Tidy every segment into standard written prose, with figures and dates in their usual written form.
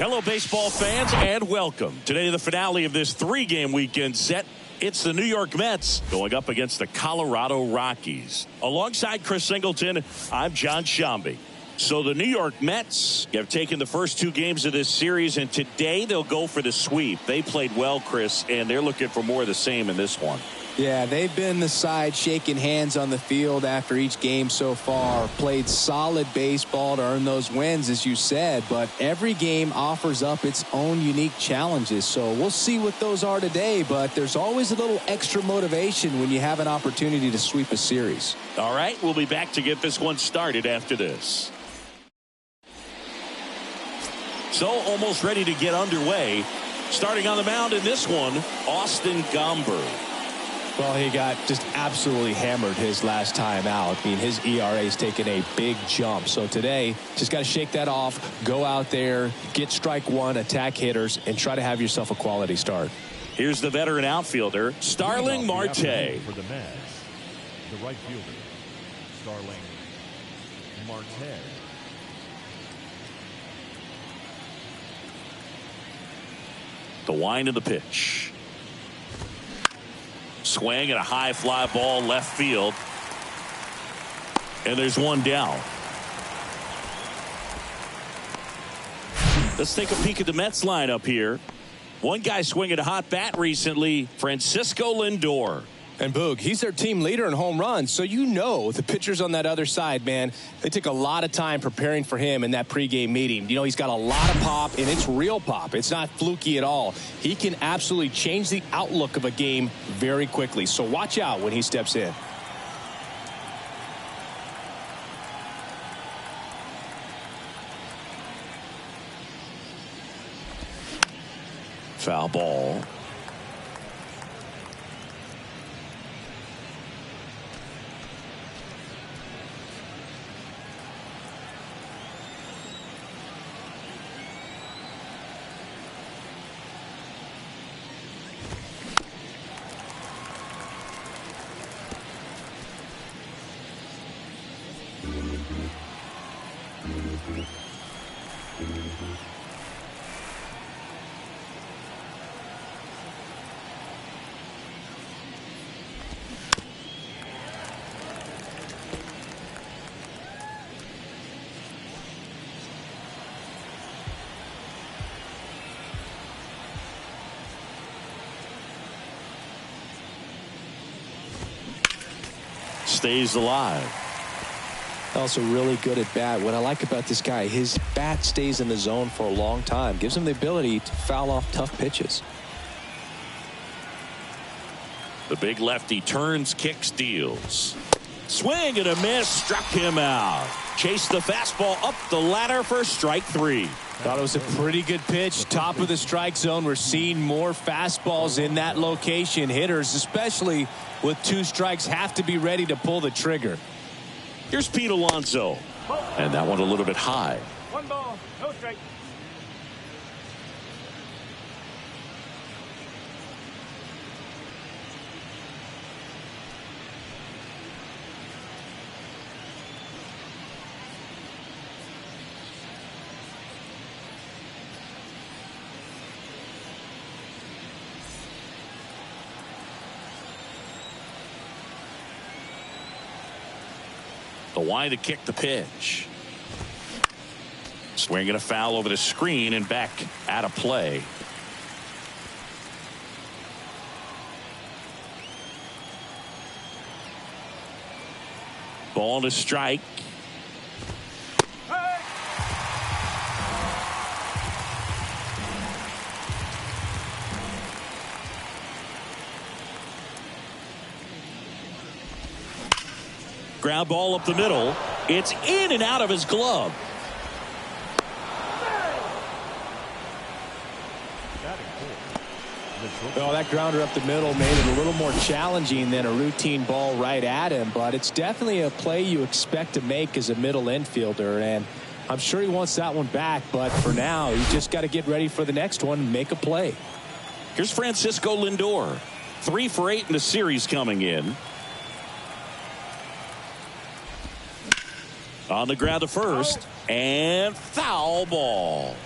Hello, baseball fans, and welcome. Today, the finale of this three-game weekend set. It's the New York Mets going up against the Colorado Rockies. Alongside Chris Singleton, I'm John Shambi. So the New York Mets have taken the first two games of this series, and today they'll go for the sweep. They played well, Chris, and they're looking for more of the same in this one. Yeah, they've been the side shaking hands on the field after each game so far. Played solid baseball to earn those wins, as you said, but every game offers up its own unique challenges. So we'll see what those are today, but there's always a little extra motivation when you have an opportunity to sweep a series. All right, we'll be back to get this one started after this. So almost ready to get underway. Starting on the mound in this one, Austin Gomber. Well, he got just absolutely hammered his last time out. I mean, his ERA's taken a big jump. So today, just got to shake that off, go out there, get strike one, attack hitters, and try to have yourself a quality start. Here's the veteran outfielder, Starling Marte. For the Mets, the right fielder, Starling Marte. The wind of the pitch. Swing and a high fly ball left field. And there's one down. Let's take a peek at the Mets lineup here. One guy swinging a hot bat recently, Francisco Lindor. And Boog, he's their team leader in home runs, so you know the pitchers on that other side, man, they took a lot of time preparing for him in that pregame meeting. You know, he's got a lot of pop, and it's real pop. It's not fluky at all. He can absolutely change the outlook of a game very quickly, so watch out when he steps in. Foul ball. Stays alive. Also really good at bat. What I like about this guy, his bat stays in the zone for a long time. Gives him the ability to foul off tough pitches. The big lefty turns, kicks, deals. Swing and a miss. Struck him out. Chased the fastball up the ladder for strike 3. Thought it was a pretty good pitch. Top of the strike zone. We're seeing more fastballs in that location. Hitters, especially with 2 strikes, have to be ready to pull the trigger. Here's Pete Alonso. And that one a little bit high. 1 ball, no strike. The wind to kick the pitch. Swinging a foul over the screen and back out of play. Ball to strike. Ground ball up the middle. It's in and out of his glove. Well, that grounder up the middle made it a little more challenging than a routine ball right at him, but it's definitely a play you expect to make as a middle infielder, and I'm sure he wants that one back, but for now, you just got to get ready for the next one and make a play. Here's Francisco Lindor. 3 for 8 in the series coming in. On the ground to first, and foul ball.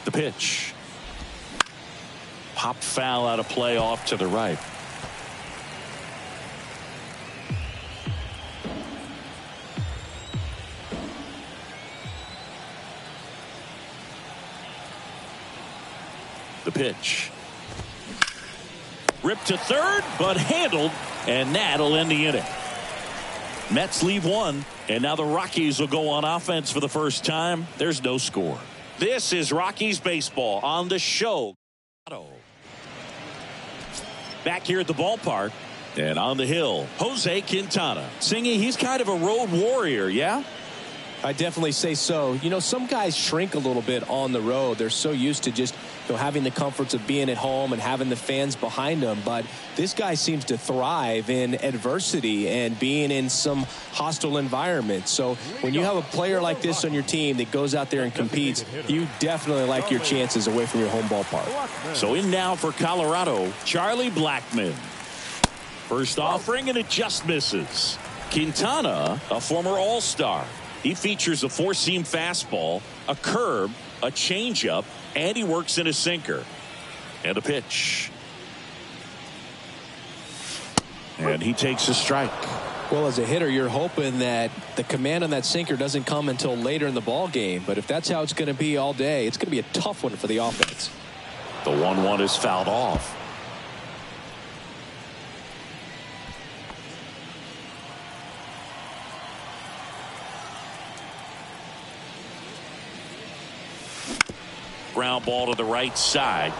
The pitch. Pop foul out of play off to the right. The pitch. Ripped to third, but handled, and that'll end the inning. Mets leave 1, and now the Rockies will go on offense for the first time. There's no score. This is Rockies baseball on the show. Back here at the ballpark, and on the hill, Jose Quintana. Singing, he's kind of a road warrior, yeah? I definitely say so. You know, some guys shrink a little bit on the road. They're so used to just, you know, having the comforts of being at home and having the fans behind them. But this guy seems to thrive in adversity and being in some hostile environment. So when you have a player like this on your team that goes out there and competes, you definitely like your chances away from your home ballpark. So in now for Colorado, Charlie Blackmon. First offering, and it just misses. Quintana, a former All-Star. He features a 4-seam fastball, a curve, a changeup, and he works in a sinker. And a pitch. And he takes a strike. Well, as a hitter, you're hoping that the command on that sinker doesn't come until later in the ball game. But if that's how it's going to be all day, it's going to be a tough one for the offense. The 1-1 is fouled off. Ground ball to the right side.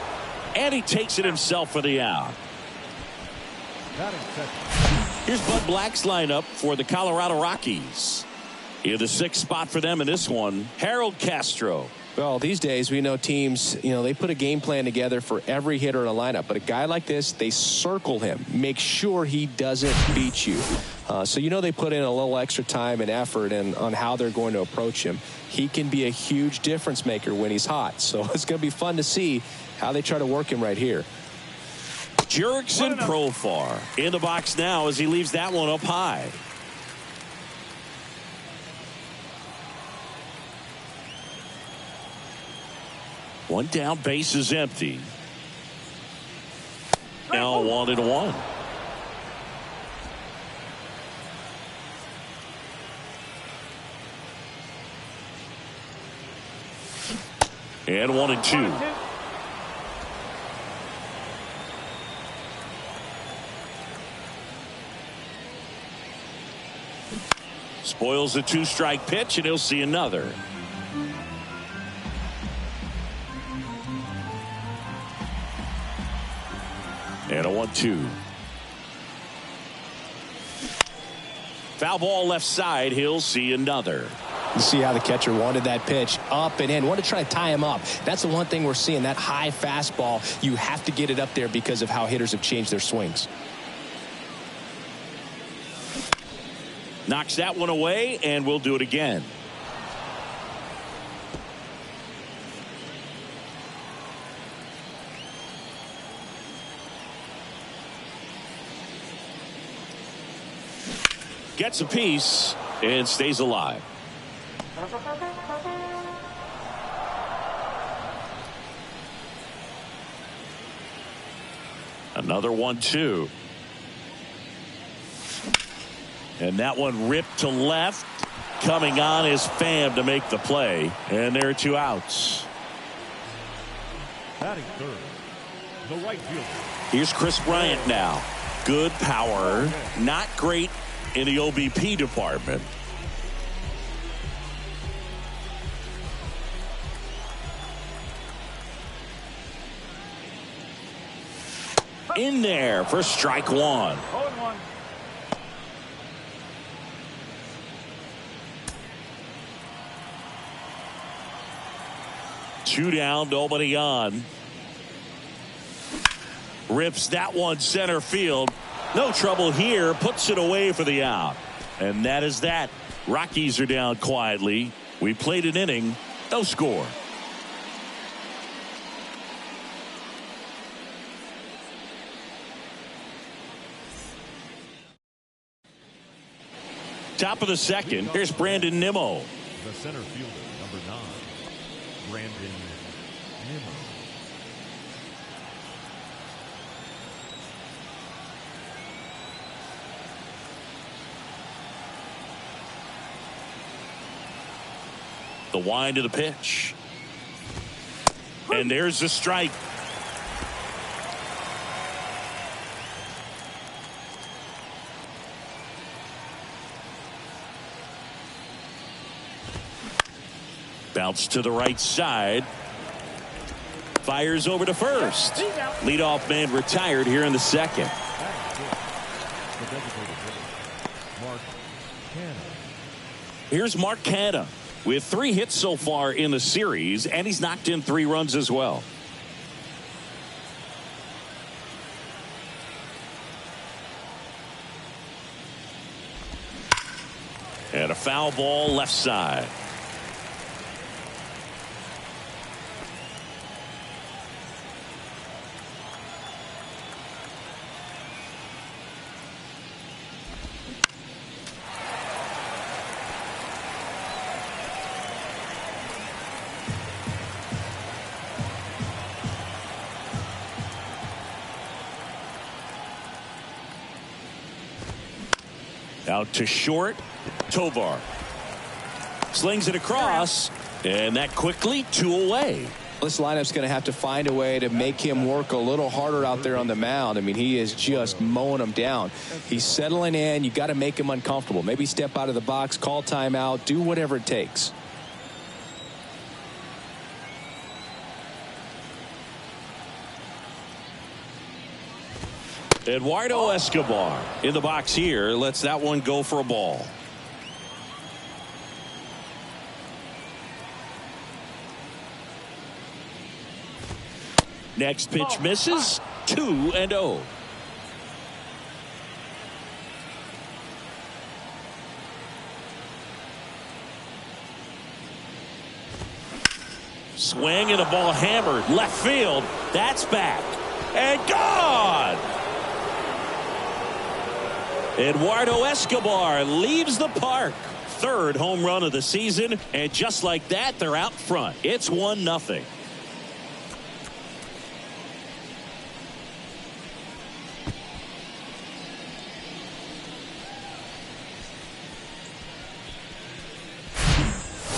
And he takes it himself for the out. Here's Bud Black's lineup for the Colorado Rockies. In the 6th spot for them in this one, Harold Castro. Well, these days we know teams, they put a game plan together for every hitter in a lineup. But a guy like this, they circle him, make sure he doesn't beat you. So they put in a little extra time and effort on how they're going to approach him. He can be a huge difference maker when he's hot. So it's going to be fun to see how they try to work him right here. Jurickson Profar in the box now as he leaves that one up high. One down, base is empty. Now 1-1. And 1-2. Spoils the 2-strike pitch, and he'll see another. And a 1-2. Foul ball left side. He'll see another. You see how the catcher wanted that pitch up and in. Want to try to tie him up. That's the one thing we're seeing. That high fastball. You have to get it up there because of how hitters have changed their swings. Knocks that one away, and we'll do it again. Gets a piece and stays alive. Another 1-2. And that one ripped to left. Coming on is Pham to make the play. And there are 2 outs. Batting third, the right fielder. Here's Chris Bryant now. Good power. Not great in the OBP department. In there for strike 1. 0-1. Two down, nobody on. Rips that one center field. No trouble here. Puts it away for the out. And that is that. Rockies are down quietly. We played an inning. No score. Top of the second. Here's Brandon Nimmo. The center fielder, number 9, Brandon Nimmo. The wind of the pitch. And there's the strike. Bounce to the right side. Fires over to first. Leadoff man retired here in the second. Here's Mark Canha with 3 hits so far in the series, and he's knocked in 3 runs as well. And a foul ball left side. Out to short. Tovar slings it across, and that quickly 2 away. This lineup's going to have to find a way to make him work a little harder out there on the mound. I mean, he is just mowing them down. He's settling in. You got to make him uncomfortable. Maybe step out of the box, call timeout, do whatever it takes. Eduardo Escobar in the box here. Lets that one go for a ball. Next pitch misses. 2-0. Swing and a ball hammered left field. That's back and gone. Eduardo Escobar leaves the park. 3rd home run of the season, and just like that, they're out front. It's 1-0.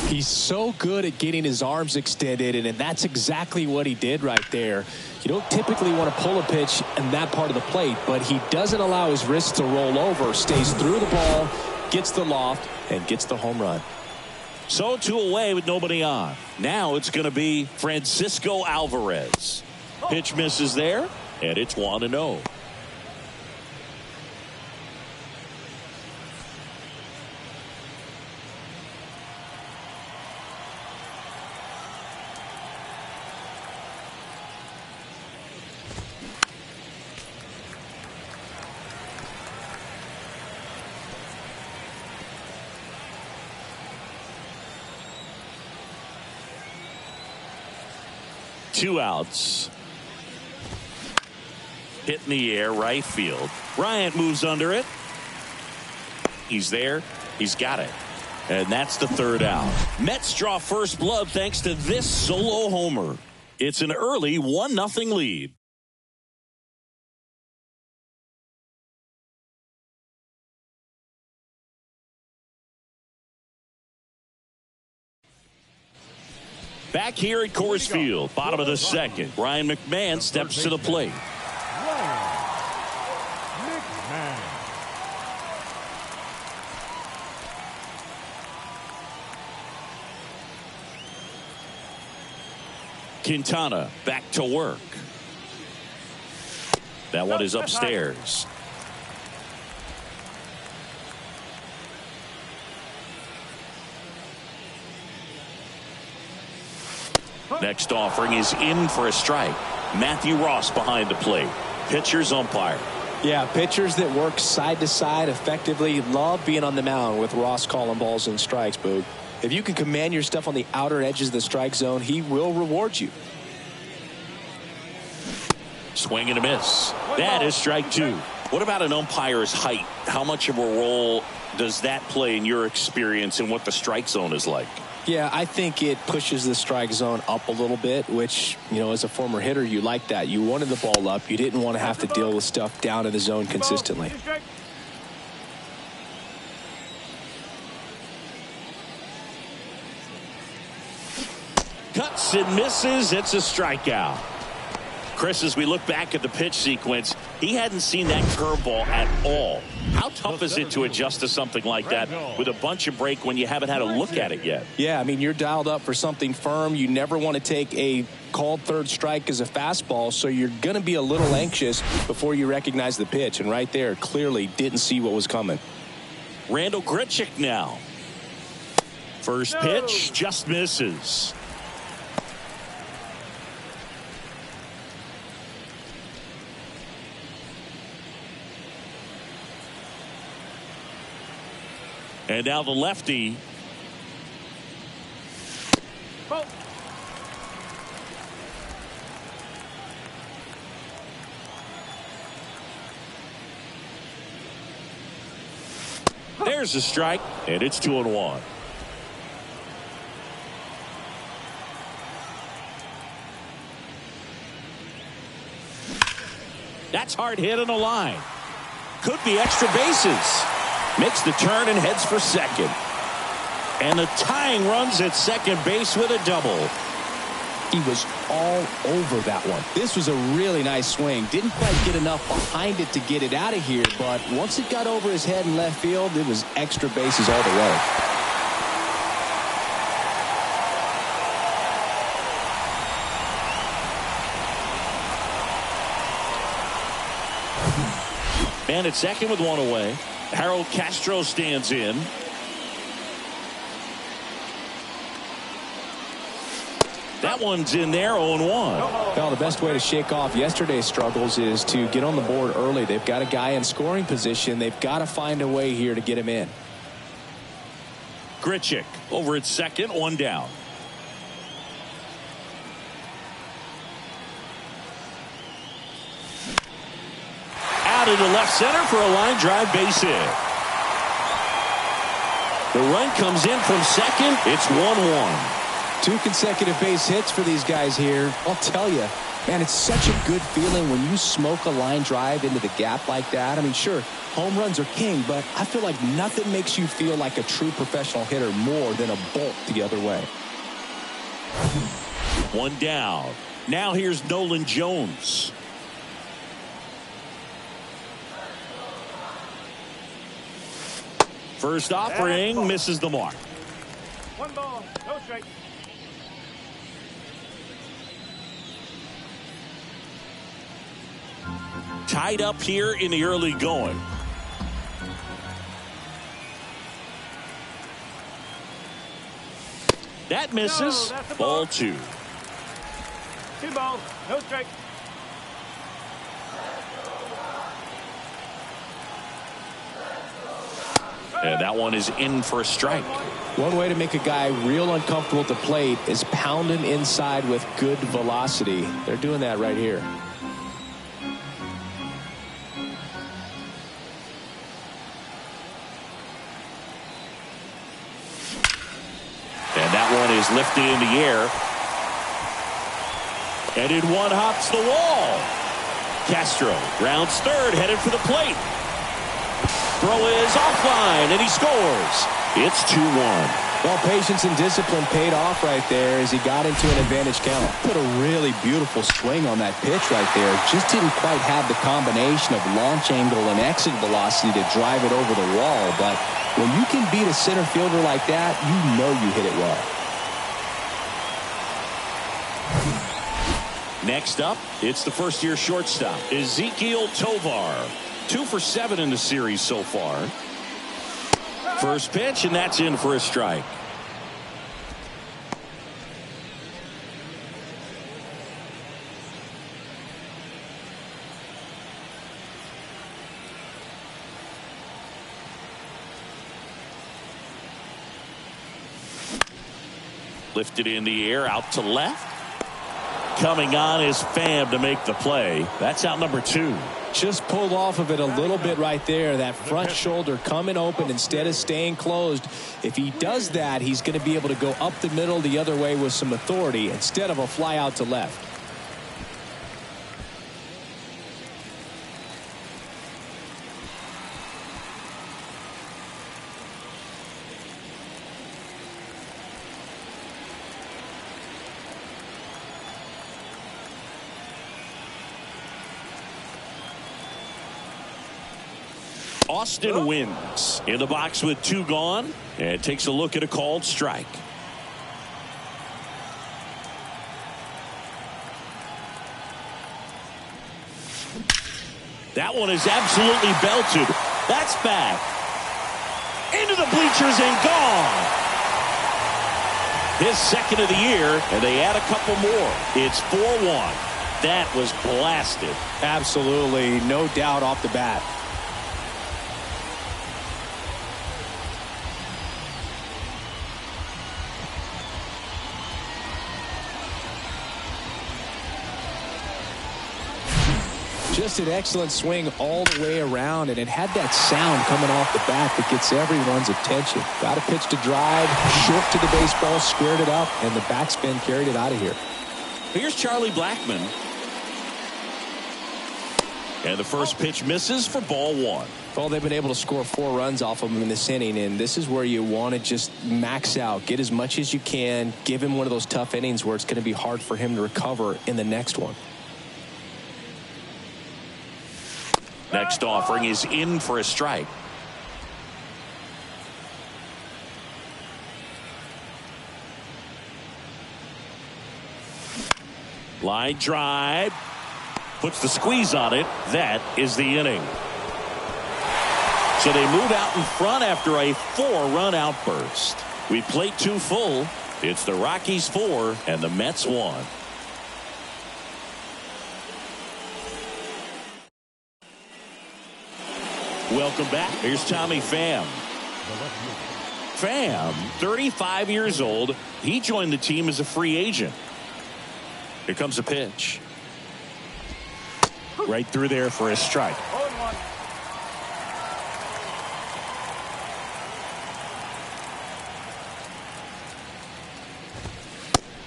He's so good at getting his arms extended, and that's exactly what he did right there. You don't typically want to pull a pitch in that part of the plate, but he doesn't allow his wrist to roll over, stays through the ball, gets the loft, and gets the home run. So 2 away with nobody on. Now it's going to be Francisco Alvarez. Pitch misses there, and it's 1-0. Two outs. Hit in the air, right field. Bryant moves under it. He's there. He's got it. And that's the 3rd out. Mets draw first blood thanks to this solo homer. It's an early 1-0 lead. Back here at Coors Field, bottom of the 2nd. Ryan McMahon steps to the plate. Quintana back to work. That one is upstairs. Next offering is in for a strike. Matthew Ross behind the plate. Pitcher's umpire. Yeah, pitchers that work side to side effectively love being on the mound with Ross calling balls and strikes, Boog. If you can command your stuff on the outer edges of the strike zone, he will reward you. Swing and a miss. That is strike 2. What about an umpire's height? How much of a role does that play in your experience and what the strike zone is like? Yeah, I think it pushes the strike zone up a little bit, which, you know, as a former hitter, you like that. You wanted the ball up. You didn't want to have to deal with stuff down in the zone consistently. Cuts and misses. It's a strikeout. Chris, as we look back at the pitch sequence, he hadn't seen that curveball at all. How tough is it to adjust to something like that with a bunch of break when you haven't had a look at it yet? Yeah, I mean, you're dialed up for something firm. You never want to take a called 3rd strike as a fastball, so you're going to be a little anxious before you recognize the pitch. And right there, clearly didn't see what was coming. Randall Grichuk now. First pitch just misses. And now the lefty. There's a strike, and it's 2-1. That's hard hit on the line. Could be extra bases. Makes the turn and heads for second. And the tying runs at second base with a double. He was all over that one. This was a really nice swing. Didn't quite get enough behind it to get it out of here, but once it got over his head in left field, it was extra bases all the way. And at second with one away, Harold Castro stands in. That one's in there, 0-1. Well, the best way to shake off yesterday's struggles is to get on the board early. They've got a guy in scoring position. They've got to find a way here to get him in. Grichuk over at second, one down. Out into left center for a line drive base hit. The run comes in from second. It's 1-1. 2 consecutive base hits for these guys here. I'll tell you, man, it's such a good feeling when you smoke a line drive into the gap like that. I mean, sure, home runs are king, but I feel like nothing makes you feel like a true professional hitter more than a bolt the other way. One down. Now here's Nolan Jones. First offering misses the mark. 1 ball, no strike. Tied up here in the early going. That misses. No, ball 2. 2 balls, no strike. And that one is in for a strike. One way to make a guy real uncomfortable at the plate is pound him inside with good velocity. They're doing that right here. And that one is lifted in the air. And in one hops the wall. Castro rounds third, headed for the plate. Throw is offline, and he scores. It's 2-1. Well, patience and discipline paid off right there as he got into an advantage count. Put a really beautiful swing on that pitch right there. Just didn't quite have the combination of launch angle and exit velocity to drive it over the wall. But when you can beat a center fielder like that, you know you hit it well. Next up, it's the first-year shortstop, Ezequiel Tovar. 2 for 7 in the series so far. First pitch, and that's in for a strike. Lifted in the air, out to left. Coming on is Pham to make the play. That's out number 2. Just pulled off of it a little bit right there. That front shoulder coming open instead of staying closed. If he does that, he's going to be able to go up the middle the other way with some authority instead of a fly out to left. Austin wins in the box with 2 gone and takes a look at a called strike. That one is absolutely belted. That's back into the bleachers and gone. His second of the year, and they add a couple more. It's 4-1. That was blasted. Absolutely, no doubt off the bat. Just an excellent swing all the way around, and it had that sound coming off the bat that gets everyone's attention. Got a pitch to drive, short to the baseball, squared it up, and the backspin carried it out of here. Here's Charlie Blackmon. And the first pitch misses for ball one. Well, they've been able to score 4 runs off of him in this inning, and this is where you want to just max out, get as much as you can, give him one of those tough innings where it's going to be hard for him to recover in the next one. Next offering is in for a strike. Line drive. Puts the squeeze on it. That is the inning. So they move out in front after a 4-run outburst. We played 2 full. It's the Rockies 4 and the Mets 1. Welcome back. Here's Tommy Pham. Pham, 35 years old. He joined the team as a free agent. Here comes a pitch. Right through there for a strike.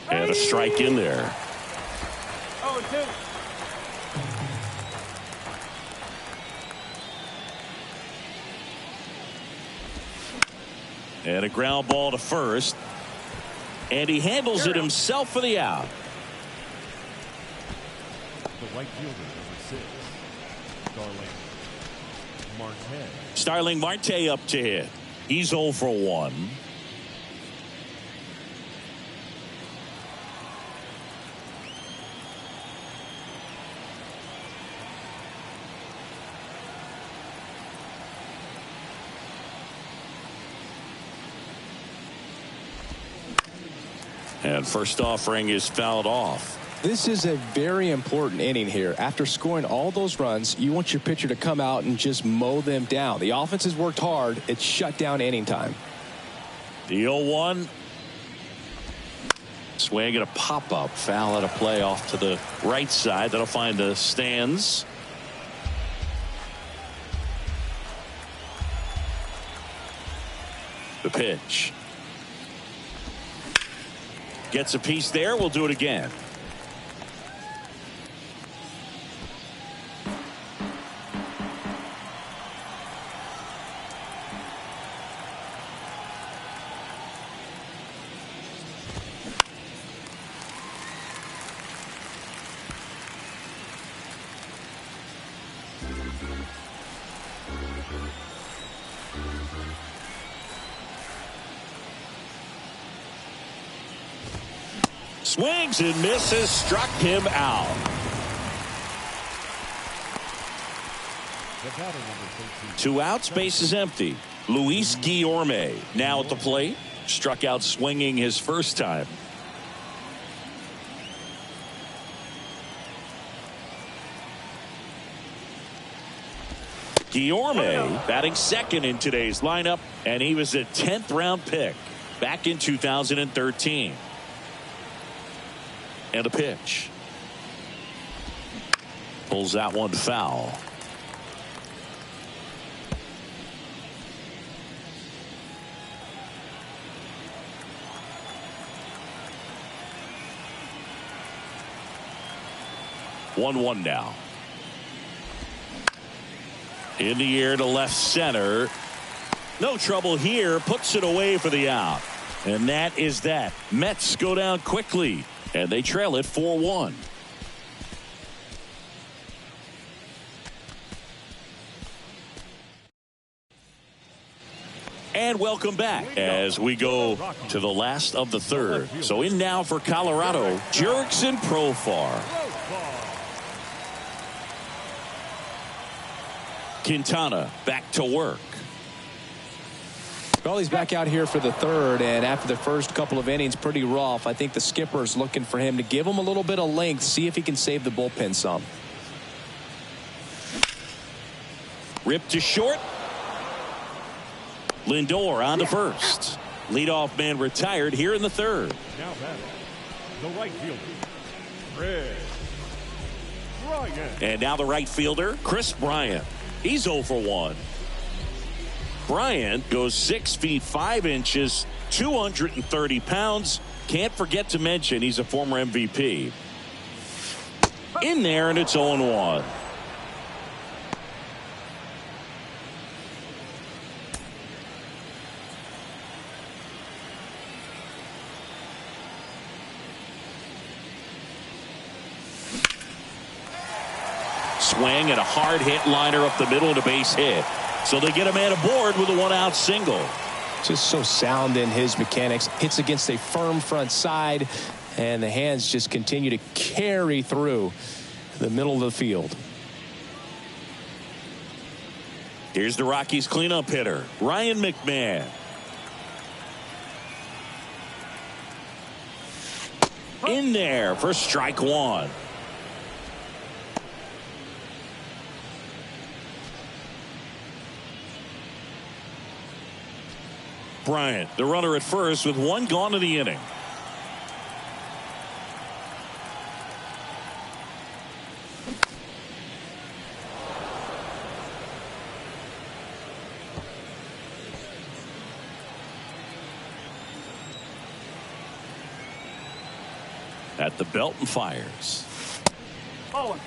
And a strike in there. 0-2. And a ground ball to first. And he handles it himself for the out. The right fielder, number 6, Marte. Starling Marte up to hit. He's 0 for 1. And first offering is fouled off. This is a very important inning here. After scoring all those runs, you want your pitcher to come out and just mow them down. The offense has worked hard. It's shut down inning time. The 0-1. Swing and a pop-up. Foul at a play off to the right side. That'll find the stands. The pitch. Gets a piece there. We'll do it again. Swings and misses, struck him out. The batter, number 13. 2 outs, base is empty. Luis Guillorme now at the plate. Struck out swinging his first time. Guillorme batting second in today's lineup, and he was a 10th round pick back in 2013. And a pitch. Pulls that one foul. One now. In the air to left center. No trouble here. Puts it away for the out. And that is that. Mets go down quickly. And they trail it 4-1. And welcome back as we go to the last of the third. So in now for Colorado, Jurickson Profar. Quintana back to work. Well, he's back out here for the third, and after the first couple of innings, pretty rough. I think the skipper's looking for him to give him a little bit of length, see if he can save the bullpen some. Ripped to short. Lindor on to first. Leadoff man retired here in the third. Now batting, the right fielder, Chris Bryant. And now the right fielder, Chris Bryant. He's 0 for 1. Bryant goes 6 feet 5 inches, 230 pounds. Can't forget to mention he's a former MVP. In there, and it's 0-1. swing and a hard hit liner up the middle and a base hit. So they get a man aboard with a one-out single. Just so sound in his mechanics. Hits against a firm front side, and the hands just continue to carry through the middle of the field. Here's the Rockies cleanup hitter, Ryan McMahon. In there for strike one. Bryant, the runner at first with one gone in the inning. At the belt and fires. Oh.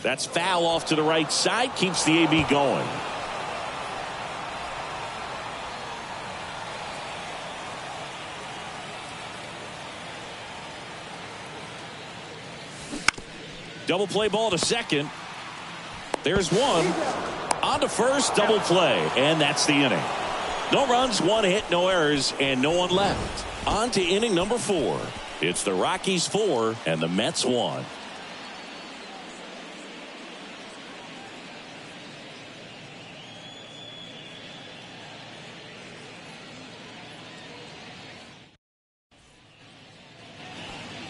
That's foul off to the right side. Keeps the AB going. Double play ball to second. There's one. On to first, double play. And that's the inning. No runs, one hit, no errors, and no one left. On to inning number 4. It's the Rockies 4 and the Mets 1.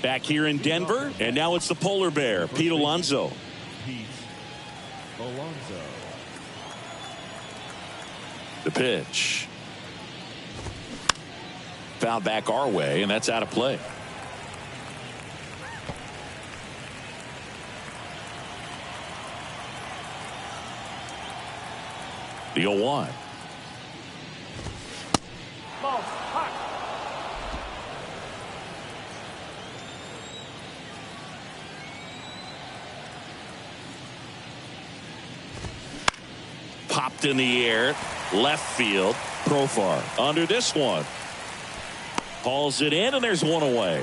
Back here in Denver, and now it's the polar bear, Pete Alonso. Pete Alonso. The pitch. Foul back our way, and that's out of play. The 0-1. Ball. Hot. Popped in the air, left field, Profar under this one. Hauls it in, and there's one away.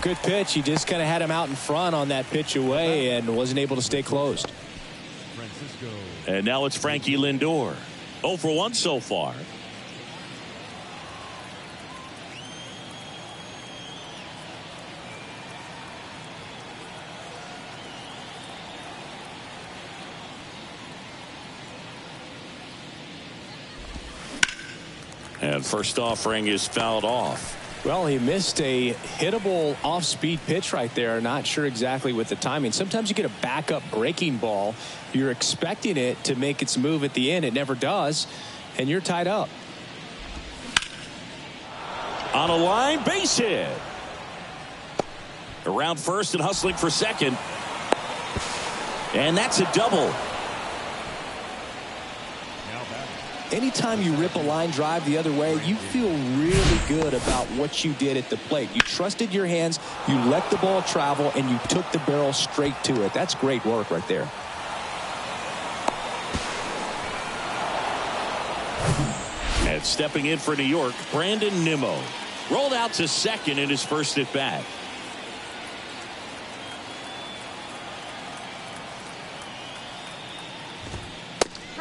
Good pitch. He just kind of had him out in front on that pitch away and wasn't able to stay closed. Francisco. And now it's Frankie Lindor. 0 for 1 so far. And first offering is fouled off. Well, he missed a hittable off-speed pitch right there. Not sure exactly with the timing. Sometimes you get a backup breaking ball. You're expecting it to make its move at the end. It never does, and you're tied up. On a line, base hit. Around first and hustling for second. And that's a double. Anytime you rip a line drive the other way, you feel really good about what you did at the plate. You trusted your hands, you let the ball travel, and you took the barrel straight to it. That's great work right there. And stepping in for New York, Brandon Nimmo. Rolled out to second in his first at bat.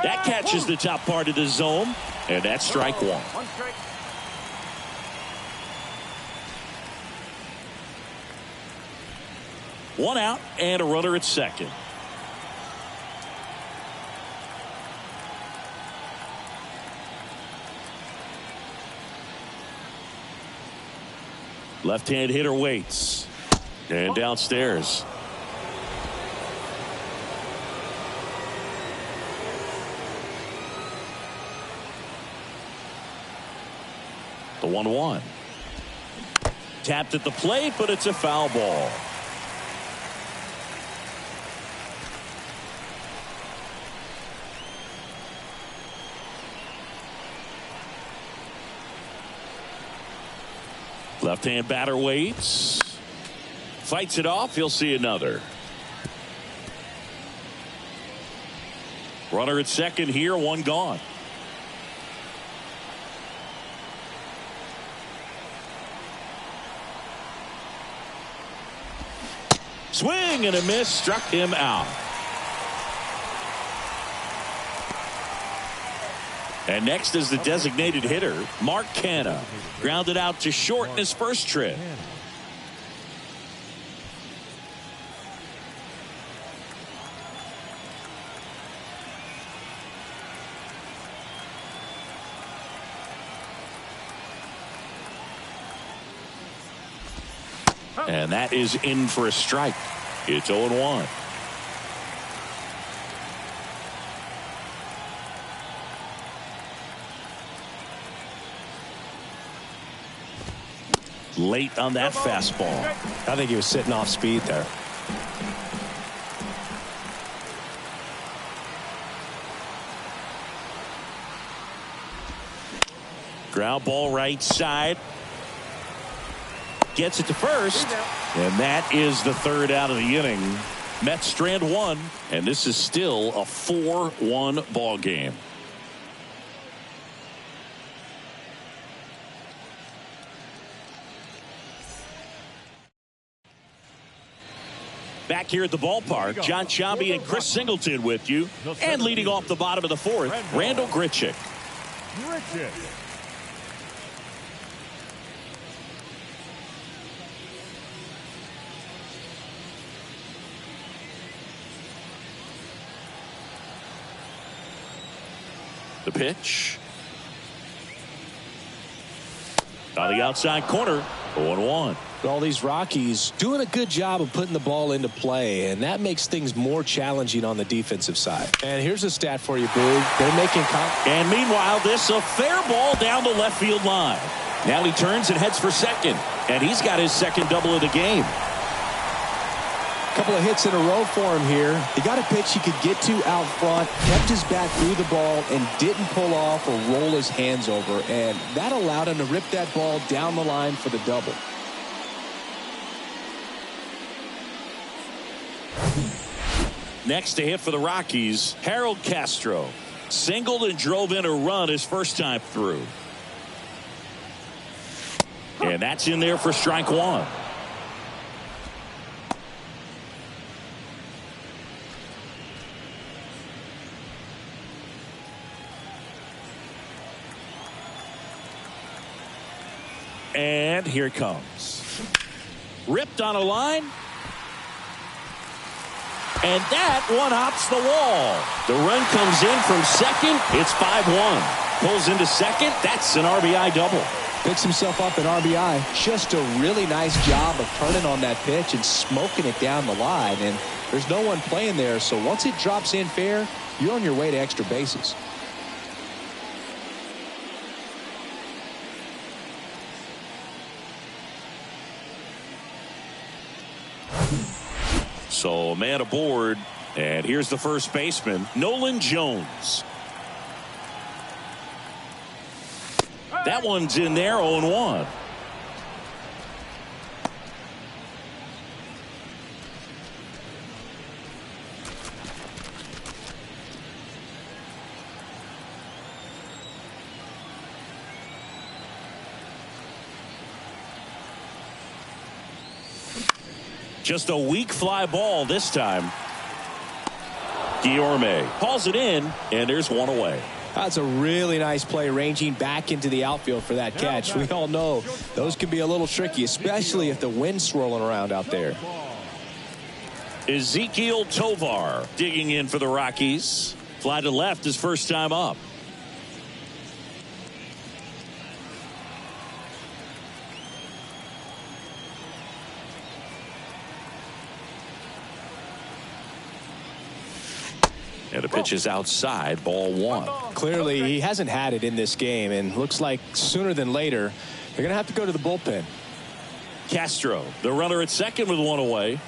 That catches the top part of the zone, and that's strike one. One strike. One out and a runner at second. Left-hand hitter waits. And downstairs. The 1-1. Tapped at the plate, but it's a foul ball. Left-hand batter waits. Fights it off. He'll see another. Runner at second here, one gone. Swing and a miss, struck him out. And next is the designated hitter, Mark Canha. Grounded out to short in his first trip. And that is in for a strike. It's 0-1. Late on that fastball. I think he was sitting off speed there. Ground ball right side. Gets it to first. And that is the third out of the inning. Mets strand one. And this is still a 4-1 ball game. Back here at the ballpark, John Sciambi and Chris Singleton with you. And leading off the bottom of the fourth, Randall Grichuk. The pitch. On the outside corner, 0-1. All these Rockies doing a good job of putting the ball into play, and that makes things more challenging on the defensive side. And here's a stat for you, Boog. They're making and meanwhile, this a fair ball down the left field line. Now he turns and heads for second, and he's got his second double of the game. Couple of hits in a row for him here. He got a pitch he could get to out front, kept his bat through the ball, and didn't pull off or roll his hands over, and that allowed him to rip that ball down the line for the double. Next to hit for the Rockies, Harold Castro. Singled and drove in a run his first time through. And that's in there for strike one. And here it comes. Ripped on a line. And that one hops the wall. The run comes in from second. It's 5-1. Pulls into second. That's an RBI double. Picks himself up an RBI. Just a really nice job of turning on that pitch and smoking it down the line. And there's no one playing there, so once it drops in fair, you're on your way to extra bases. So a man aboard, and here's the first baseman, Nolan Jones. That one's in there, 0-1. Just a weak fly ball this time. Guillorme calls it in, and there's one away. That's a really nice play, ranging back into the outfield for that catch. We all know those can be a little tricky, especially if the wind's swirling around out there. Ezequiel Tovar digging in for the Rockies. Fly to left his first time up. And the pitch is outside, ball one. Clearly, he hasn't had it in this game, and looks like sooner than later, they're going to have to go to the bullpen. Castro, the runner at second with one away.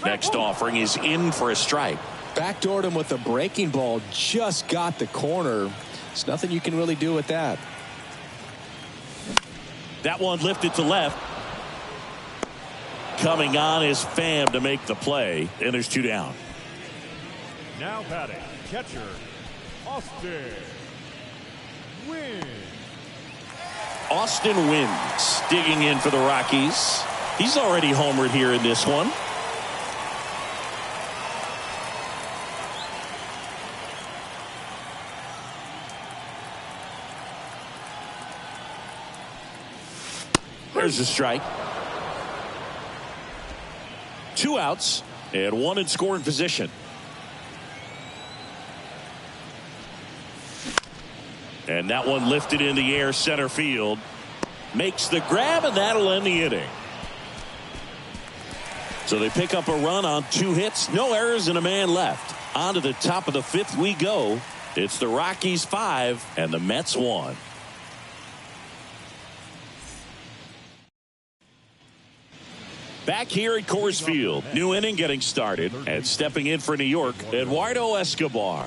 Next offering is in for a strike. Backdoored him with a breaking ball, just got the corner. There's nothing you can really do with that. That one lifted to left. Coming on is Pham to make the play, and there's 2 down. Now batting, catcher, Austin Wynn. Austin Wynns digging in for the Rockies. He's already homered here in this one. There's the strike. 2 outs and 1 in scoring position. And that one lifted in the air center field. Makes the grab, and that'll end the inning. So they pick up a run on 2 hits, no errors, and a man left. On to the top of the 5th we go. It's the Rockies 5 and the Mets 1. Back here at Coors Field, new inning getting started, and stepping in for New York, Eduardo Escobar.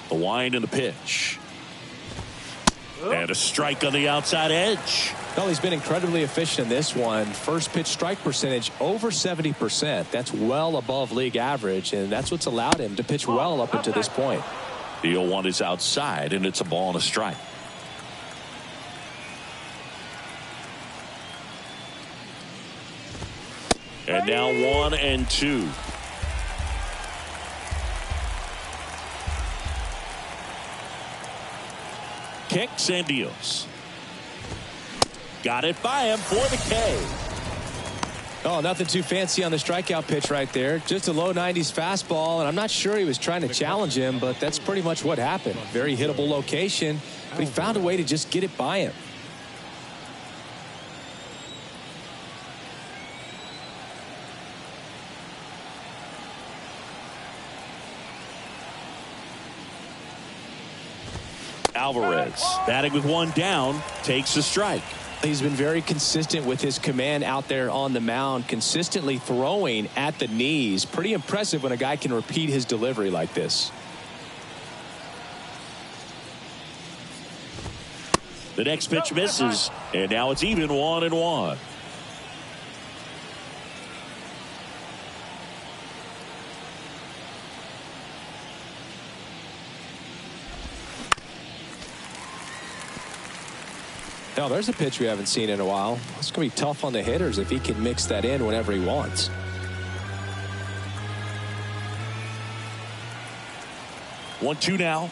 The wind and the pitch. And a strike on the outside edge. Well, he's been incredibly efficient in this one. First pitch strike percentage over 70%. That's well above league average, and that's what's allowed him to pitch well up until this point. The 0-1 is outside, and it's a ball and a strike. And now 1 and 2. Kicks and deals. Got it by him for the K. Oh, nothing too fancy on the strikeout pitch right there. Just a low 90s fastball, and I'm not sure he was trying to challenge him, but that's pretty much what happened. Very hittable location, but he found a way to just get it by him. Alvarez batting with 1 down, takes a strike. He's been very consistent with his command out there on the mound, consistently throwing at the knees. Pretty impressive when a guy can repeat his delivery like this. The next pitch misses, and now it's even 1 and 1. Now, there's a pitch we haven't seen in a while. It's going to be tough on the hitters if he can mix that in whenever he wants. One, 2 now.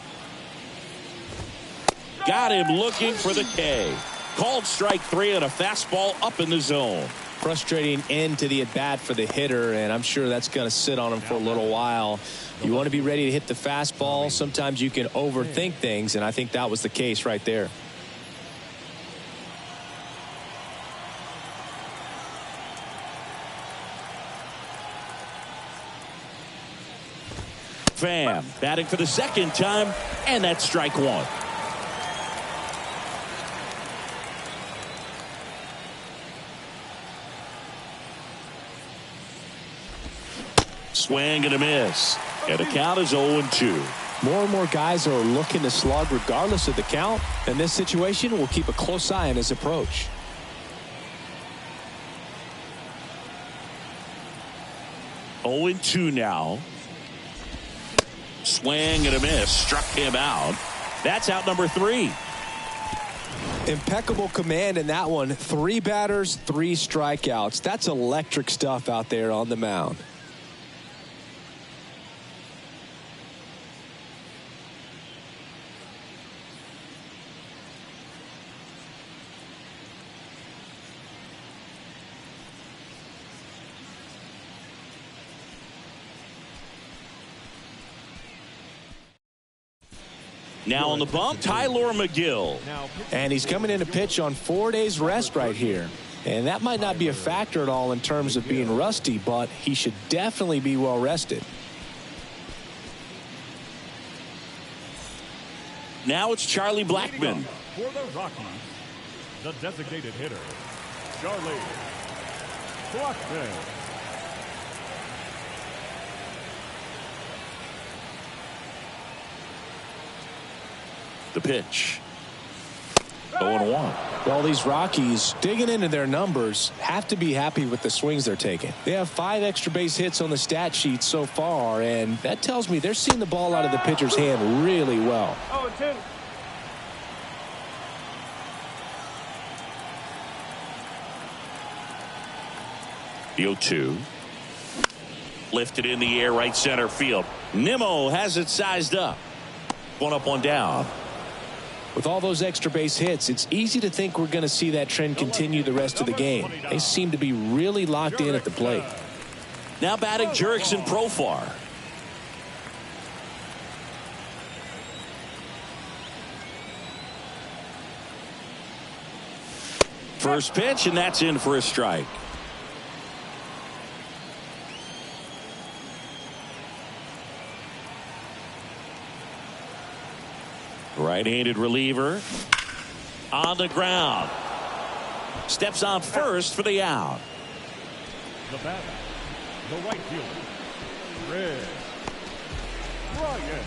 Got him looking for the K. Called strike 3 and a fastball up in the zone. Frustrating end to the at-bat for the hitter, and I'm sure that's going to sit on him for a little while. You want to be ready to hit the fastball. Sometimes you can overthink things, and I think that was the case right there. Pham batting for the 2nd time, and that's strike 1. Swing and a miss, and the count is 0-2. More and more guys are looking to slug regardless of the count. In this situation, we'll keep a close eye on his approach. Oh and 2 now. Swing and a miss, struck him out. That's out number 3. Impeccable command in that one. 3 batters, 3 strikeouts. That's electric stuff out there on the mound. Now on the bump, Tyler McGill. And he's coming in to pitch on 4 days rest right here. And that might not be a factor at all in terms of being rusty, but he should definitely be well rested. Now it's Charlie Blackmon. For the Rockies, the designated hitter, Charlie Blackmon. The pitch. 0-1. Well, these Rockies, digging into their numbers, have to be happy with the swings they're taking. They have 5 extra base hits on the stat sheet so far, and that tells me they're seeing the ball out of the pitcher's hand really well. 0-2. The 0-2. Lifted in the air, right center field. Nimmo has it sized up. One up, one down. With all those extra base hits, it's easy to think we're going to see that trend continue the rest of the game. They seem to be really locked in at the plate. Now batting Jurickson Profar. First pitch, and that's in for a strike. Right-handed reliever on the ground. Steps on first for the out. The batter, the right fielder, Chris Bryant.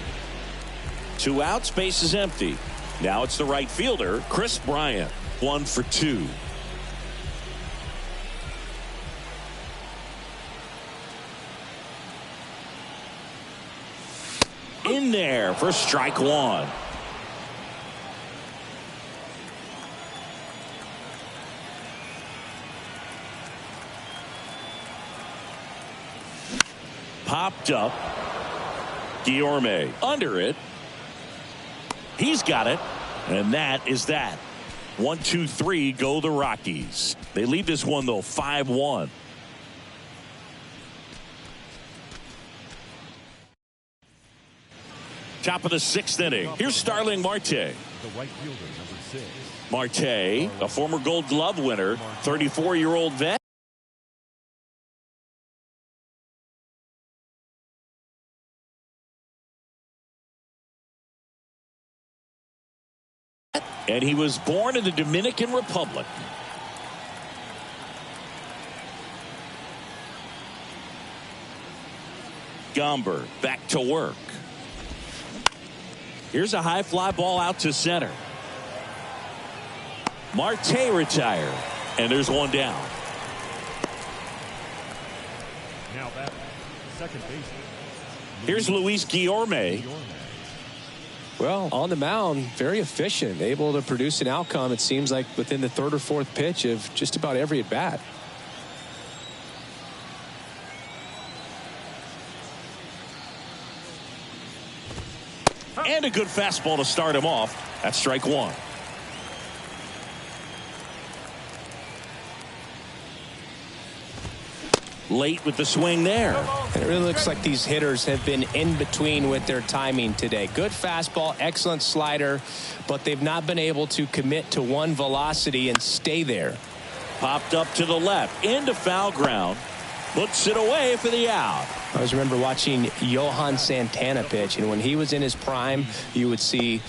2 outs, base is empty. Now it's the right fielder, Chris Bryant. 1 for 2. In there for strike 1. Popped up. Guillorme under it. He's got it. And that is that. 1-2-3 go the Rockies. They lead this one though 5-1. Top of the 6th inning. Here's Starling Marte. The right fielder, number 6. Marte, a former Gold Glove winner, 34-year-old vet. And he was born in the Dominican Republic. Gomber back to work. Here's a high fly ball out to center. Marte retired. And there's one down. Now back, second baseman. Here's Luis Guillorme. Well, on the mound, very efficient, able to produce an outcome, it seems like, within the 3rd or 4th pitch of just about every at bat. And a good fastball to start him off. That's strike 1. Late with the swing there. And it really looks like these hitters have been in between with their timing today. Good fastball, excellent slider, but they've not been able to commit to one velocity and stay there. Popped up to the left into foul ground. Puts it away for the out. I always remember watching Johan Santana pitch, and when he was in his prime, you would see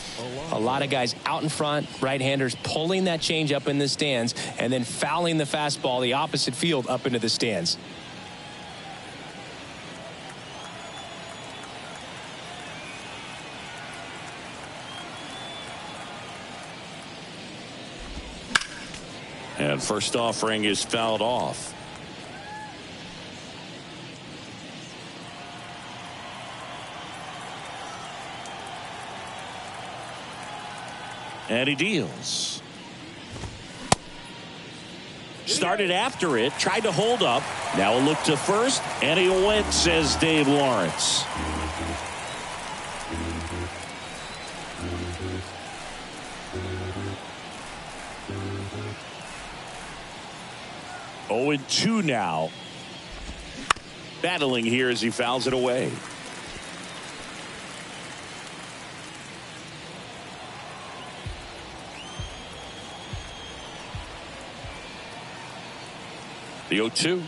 a lot of guys out in front, right-handers pulling that change up in the stands and then fouling the fastball the opposite field up into the stands. And first offering is fouled off. And he deals. Started after it, tried to hold up. Now a look to first, and he went, says Dave Lawrence. Oh, and 2 now. Battling here as he fouls it away. The 0-2.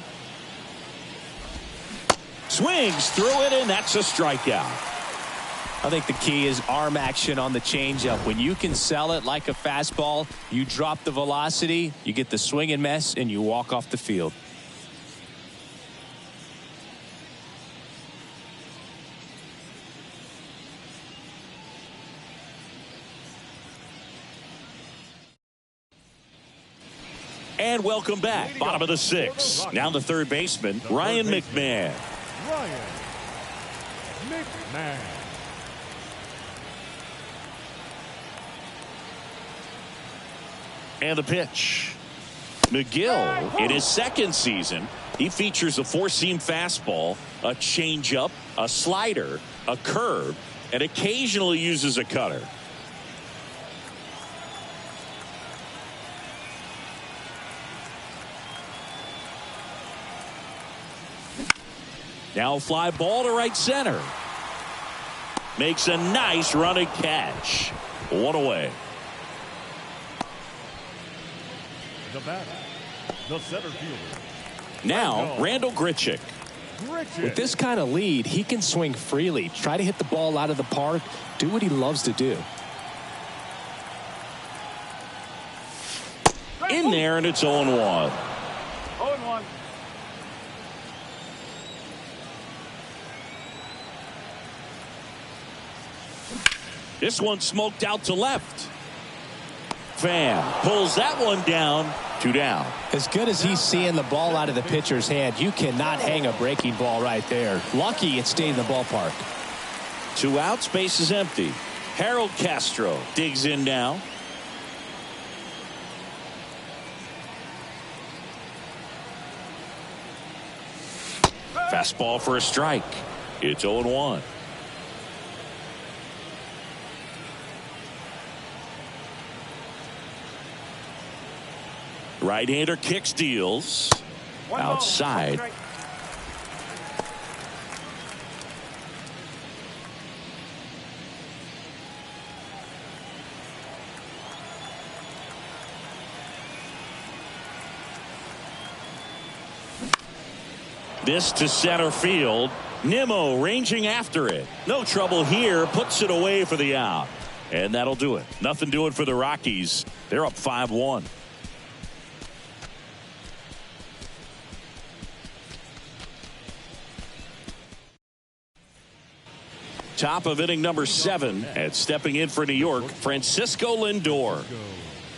Swings through it, and that's a strikeout. I think the key is arm action on the changeup. When you can sell it like a fastball, you drop the velocity, you get the swing and miss, and you walk off the field. And welcome back. Bottom of the sixth. Now the third baseman, Ryan McMahon. Ryan McMahon. And the pitch. McGill, in his second season, he features a four-seam fastball, a changeup, a slider, a curve, and occasionally uses a cutter. Now a fly ball to right center. Makes a nice running catch. One away. The batter, the center fielder. Now Randall Grichuk. With this kind of lead, he can swing freely, try to hit the ball out of the park, do what he loves to do. In there, and it's 0-1. 0-1. This one smoked out to left. Pham pulls that one down. 2 down. As good as he's seeing the ball out of the pitcher's hand, you cannot hang a breaking ball right there. Lucky it stayed in the ballpark. 2 outs, base is empty. Harold Castro digs in now. Fastball for a strike. It's 0-1. Right-hander kicks, deals outside. This to center field. Nimmo ranging after it. No trouble here. Puts it away for the out. And that'll do it. Nothing doing for the Rockies. They're up 5-1. Top of inning number 7, and stepping in for New York, Francisco Lindor.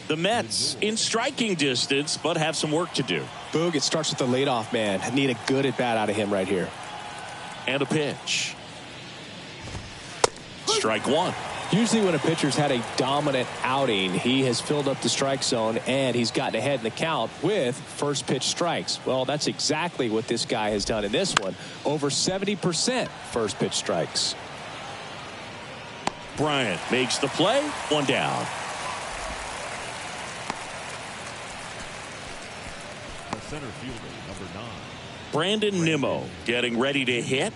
The Mets in striking distance, but have some work to do. Boog, it starts with the leadoff man. Need a good at bat out of him right here. And a pitch. Strike 1. Usually when a pitcher's had a dominant outing, he has filled up the strike zone and he's gotten ahead in the count with first pitch strikes. Well, that's exactly what this guy has done in this one. Over 70% first pitch strikes. Bryant makes the play. 1 down. The center fielder, number 9. Brandon Nimmo getting ready to hit.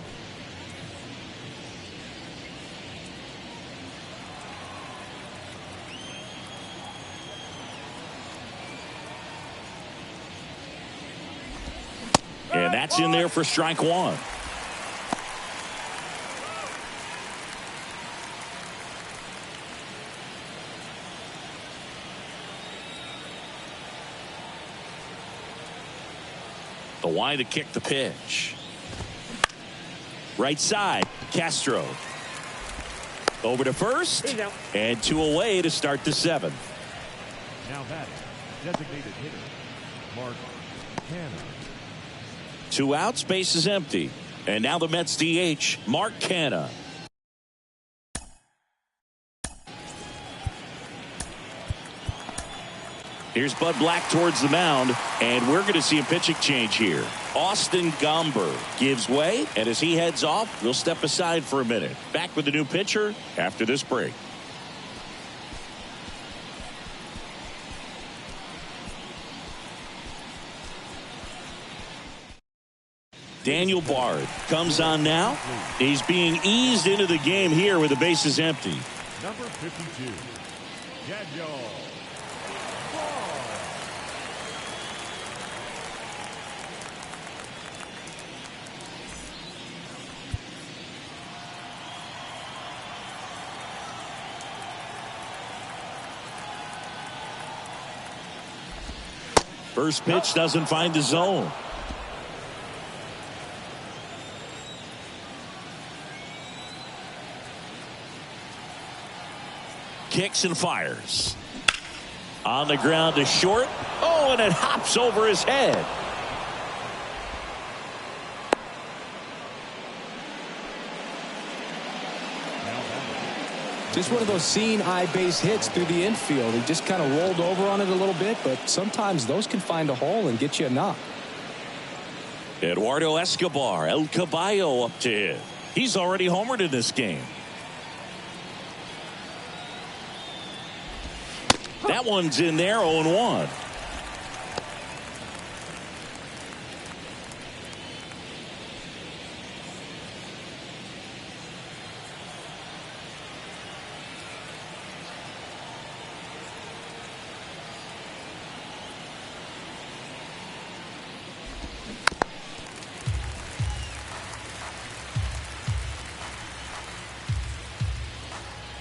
And that's in there for strike 1. The wide to kick the pitch. Right side, Castro. Over to first. And 2 away to start the 7th. Now batting, designated hitter, Mark Canha. 2 outs, base is empty. And now the Mets DH, Mark Canha. Here's Bud Black towards the mound, and we're going to see a pitching change here. Austin Gomber gives way, and as he heads off, we'll step aside for a minute. Back with the new pitcher after this break. Daniel Bard comes on now. He's being eased into the game here with the bases empty. Number 52, Daniel Bard. First pitch doesn't find the zone. Kicks and fires. On the ground to short. Oh, and it hops over his head. Just one of those seeing eye base hits through the infield. He just kind of rolled over on it a little bit, but sometimes those can find a hole and get you a knock. Eduardo Escobar, El Caballo up to hit. He's already homered in this game. That one's in there, 0-1.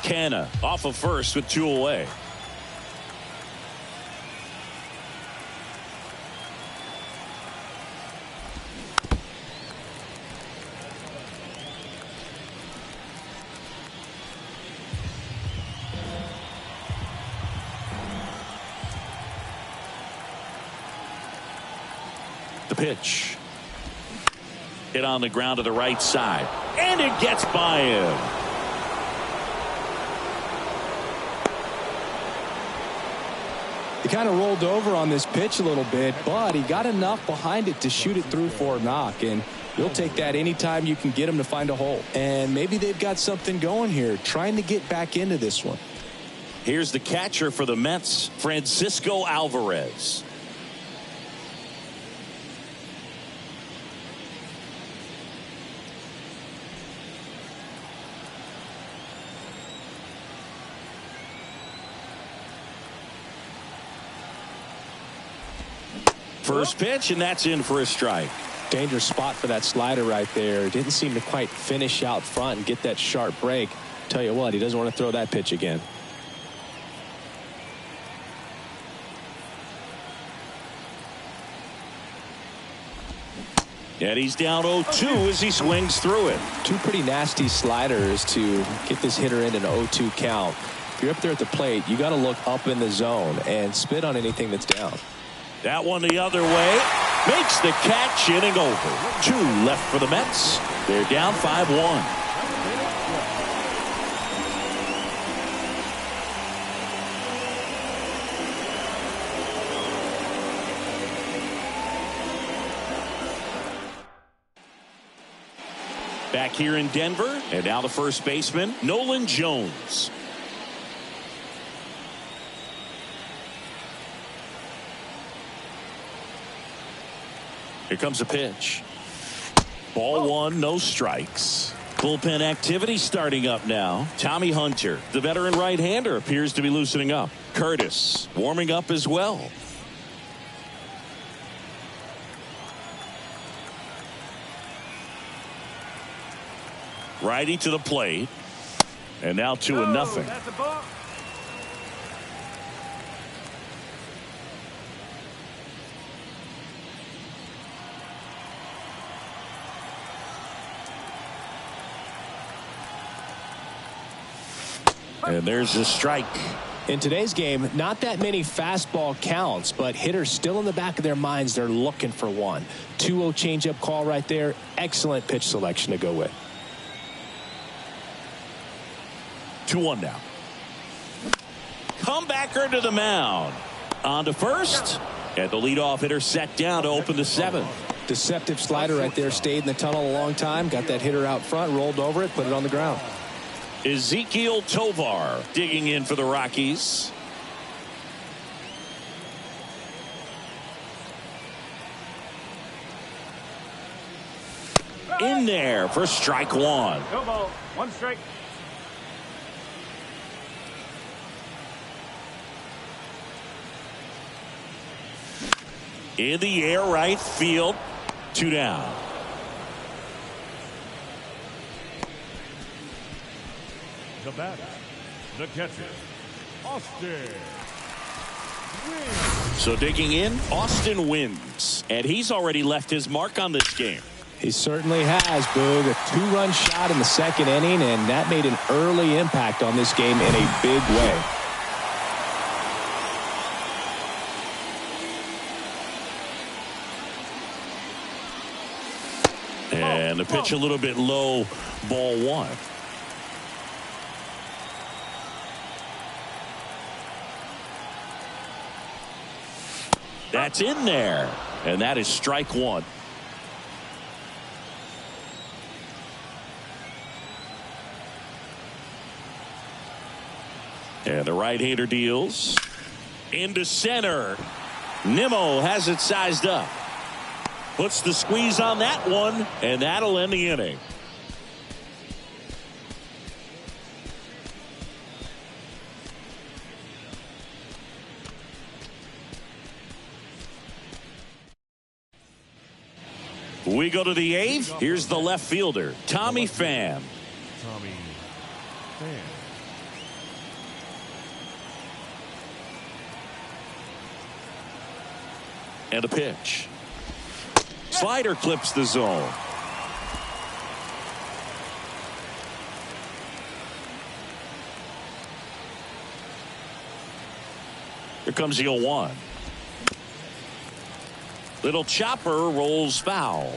Canna off of first with 2 away. The pitch. Hit on the ground to the right side. And it gets by him. He kind of rolled over on this pitch a little bit, but he got enough behind it to shoot it through for a knock. And you'll take that anytime you can get him to find a hole. And maybe they've got something going here, trying to get back into this one. Here's the catcher for the Mets, Francisco Alvarez. First pitch, and that's in for a strike. Dangerous spot for that slider right there. Didn't seem to quite finish out front and get that sharp break. Tell you what, he doesn't want to throw that pitch again. And he's down 0-2 as he swings through it. 2 pretty nasty sliders to get this hitter in an 0-2 count. If you're up there at the plate, you got to look up in the zone and spit on anything that's down. That one the other way. Makes the catch, inning over. 2 left for the Mets. They're down 5-1. Back here in Denver, and now the first baseman, Nolan Jones. Here comes a pitch. Ball 1, no strikes. Bullpen activity starting up now. Tommy Hunter, the veteran right-hander, appears to be loosening up. Curtis warming up as well. Righty to the plate. And now 2-0. That's a ball. And there's a strike. In today's game, not that many fastball counts, but hitters still in the back of their minds, they're looking for one. 2-0 changeup call right there. Excellent pitch selection to go with. 2-1 now. Comebacker to the mound. On to first. And the leadoff hitter set down to open the 7th. Deceptive slider right there. Stayed in the tunnel a long time. Got that hitter out front, rolled over it, put it on the ground. Ezekiel Tovar digging in for the Rockies. In there for strike 1. No ball. 1 strike. In the air, right field. 2 down. The batter, the catcher, Austin. So digging in, Austin wins. And he's already left his mark on this game. He certainly has, Boog. A 2-run shot in the second inning, and that made an early impact on this game in a big way. And the pitch a little bit low, ball 1. That's in there, and that is strike 1. And the right-hander deals into center. Nimmo has it sized up. Puts the squeeze on that one, and that'll end the inning. We go to the 8th. Here's the left fielder, Tommy Pham. Tommy Pham. And a pitch. Slider clips the zone. Here comes the 0-1. Little chopper rolls foul.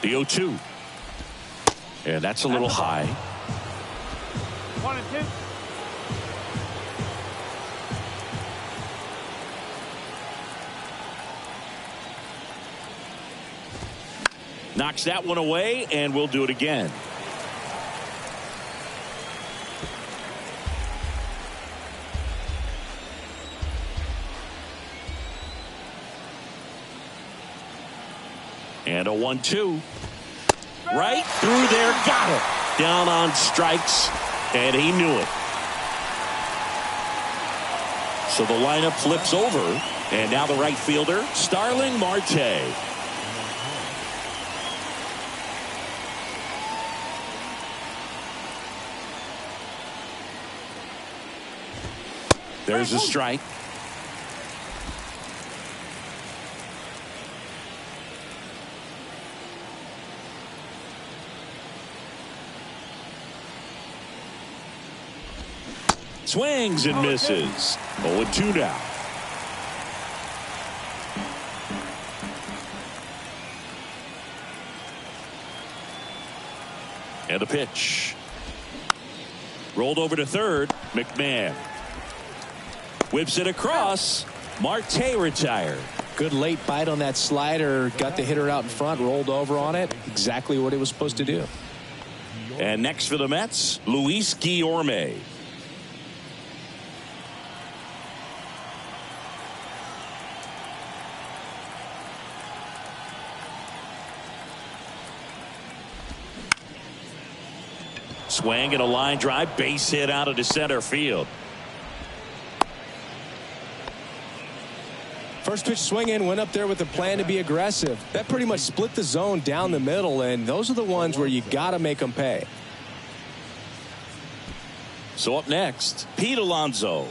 The 0-2. And that's a little high. 1 and 2. Knocks that one away, and we'll do it again. And a 1-2. Right through there, got it. Down on strikes, and he knew it. So the lineup flips over, and now the right fielder, Starling Marte. There's a strike. Swings and misses. 0-2 now. And a pitch. Rolled over to third. McMahon whips it across. Marte retired. Good late bite on that slider. Got the hitter out in front, rolled over on it. Exactly what it was supposed to do. And next for the Mets, Luis Guillorme. Swing and a line drive, base hit out into center field. First pitch swing in, went up there with a plan to be aggressive. That pretty much split the zone down the middle, and those are the ones where you got to make them pay. So up next, Pete Alonso.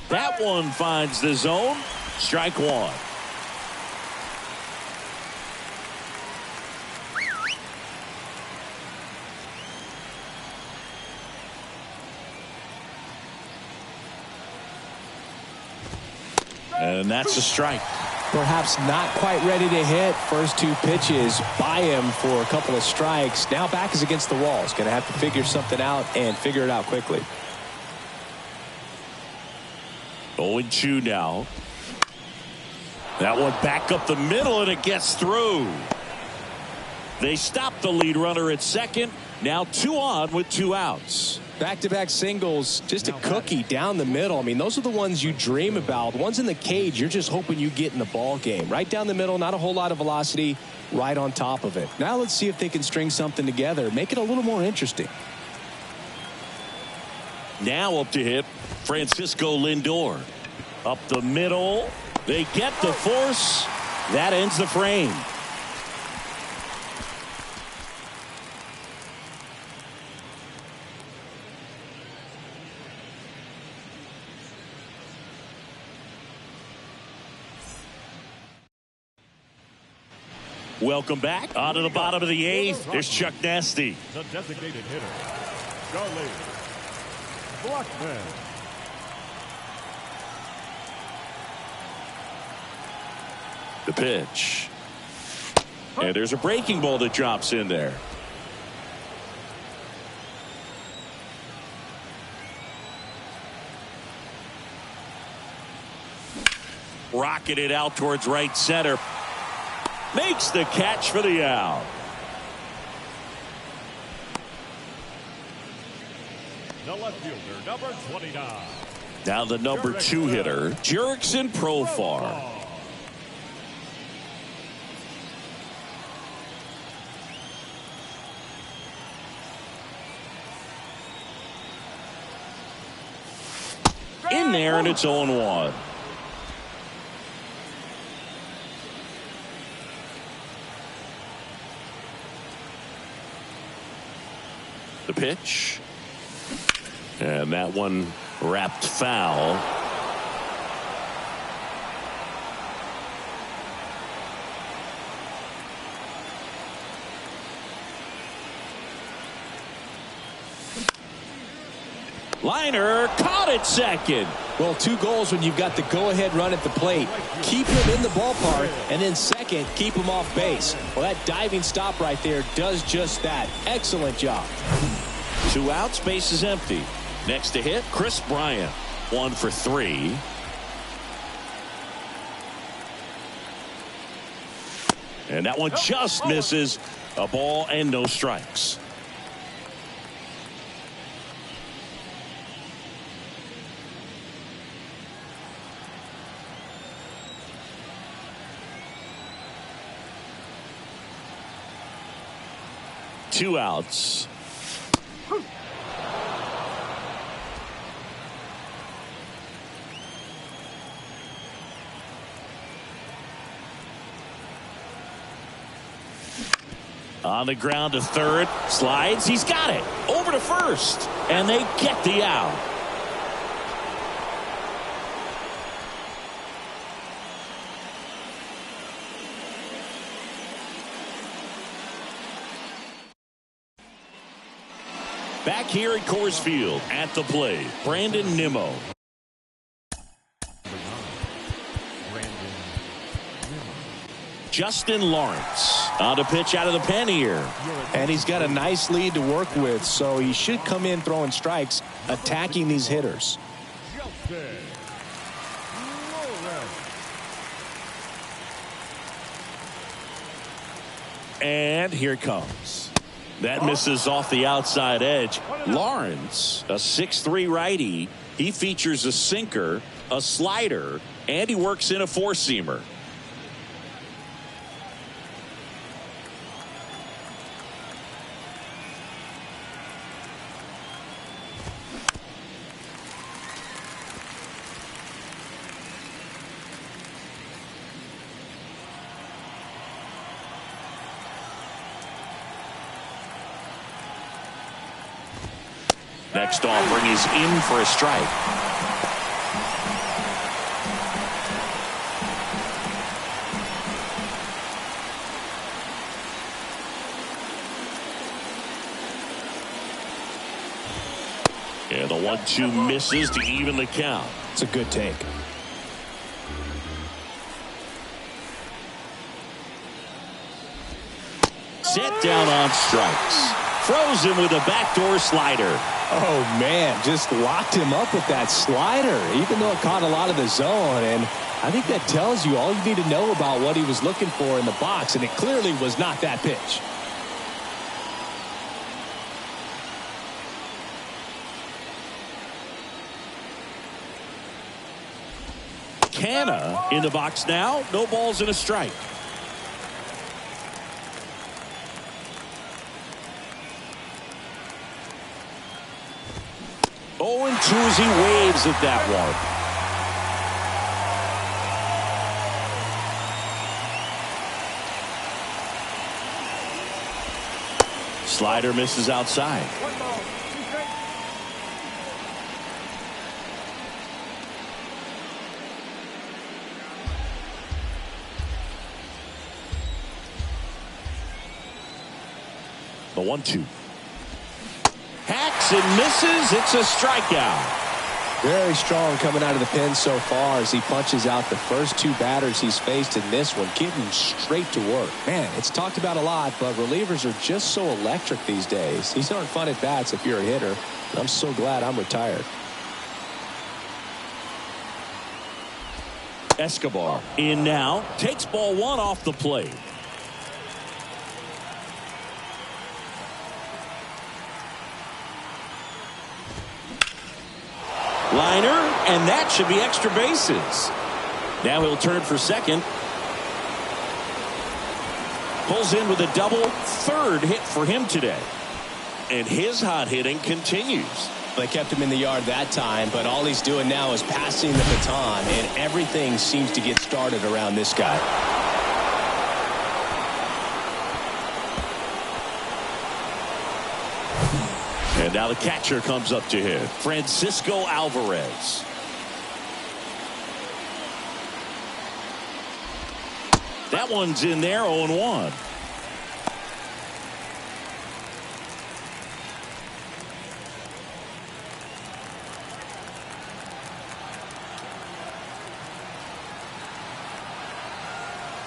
That one finds the zone. Strike 1. And that's a strike. Perhaps not quite ready to hit. First 2 pitches by him for a couple of strikes. Now back is against the wall. He's going to have to figure something out and figure it out quickly. 0-2 now. That one back up the middle, and it gets through. They stop the lead runner at second. Now 2 on with 2 outs. Back-to-back singles, just a cookie down the middle. I mean, those are the ones you dream about. Ones in the cage, you're just hoping you get in the ball game. Right down the middle, not a whole lot of velocity, right on top of it. Now let's see if they can string something together, make it a little more interesting. Now up to hit Francisco Lindor. Up the middle. They get the force. That ends the frame. Welcome back. On to the bottom of the 8th. There's Chuck Nasty. The designated hitter, Charlie Blackman. The pitch. And there's a breaking ball that drops in there. Rocketed out towards right center. Makes the catch for the out. The left fielder, number 29. Now the number 2 hitter, Jurickson Profar. In there, and it's 0-1. The pitch. And that one wrapped foul. Liner caught at second. Well, 2 goals when you've got the go-ahead run at the plate. Keep him in the ballpark, and then second, keep him off base. Well, that diving stop right there does just that. Excellent job. 2 outs, base is empty. Next to hit, Chris Bryant. 1 for 3. And that one just misses. A ball and no strikes. Two outs. On the ground to third. Slides. He's got it. Over to first. And they get the out. Back here at Coors Field at the plate, Brandon Nimmo. Justin Lawrence on to pitch out of the pen here. And he's got a nice lead to work with, so he should come in throwing strikes, attacking these hitters. And here it comes. That misses off the outside edge. Lawrence, a 6'3" righty. He features a sinker, a slider, and he works in a four-seamer. Next offering is in for a strike. And the 1-2 misses to even the count. It's a good take. Set down on strikes. Froze him with a backdoor slider. Oh, man, just locked him up with that slider, even though it caught a lot of the zone. And I think that tells you all you need to know about what he was looking for in the box, and it clearly was not that pitch. Canna in the box now. No balls and a strike. 0-2 as he waves at that one. Slider misses outside. 1 ball, 2 strikes. The 1-2. Hacks and misses. It's a strikeout. Very strong coming out of the pen so far as he punches out the first 2 batters he's faced in this one, getting straight to work. Man, it's talked about a lot, but relievers are just so electric these days. These aren't fun at bats if you're a hitter. And I'm so glad I'm retired. Escobar in now. Takes ball 1 off the plate. Liner, and that should be extra bases. Now he'll turn for second. Pulls in with a double. 3rd hit for him today. And his hot hitting continues. They kept him in the yard that time, but all he's doing now is passing the baton, and everything seems to get started around this guy. And now the catcher comes up to hit. Francisco Alvarez. That one's in there, 0-1.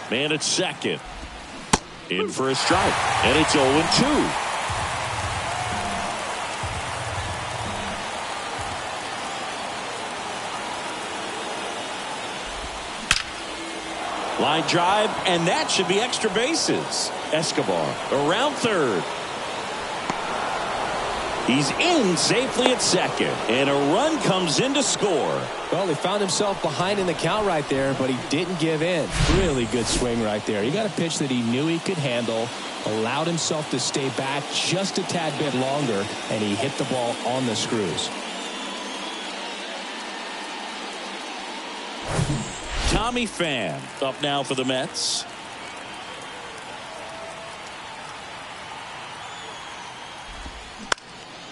Man at second. In for a strike. And it's 0-2. Line drive, and that should be extra bases. Escobar around 3rd. He's in safely at second, and a run comes in to score. Well, he found himself behind in the count right there, but he didn't give in. Really good swing right there. He got a pitch that he knew he could handle, allowed himself to stay back just a tad bit longer, and he hit the ball on the screws. Tommy Pham up now for the Mets.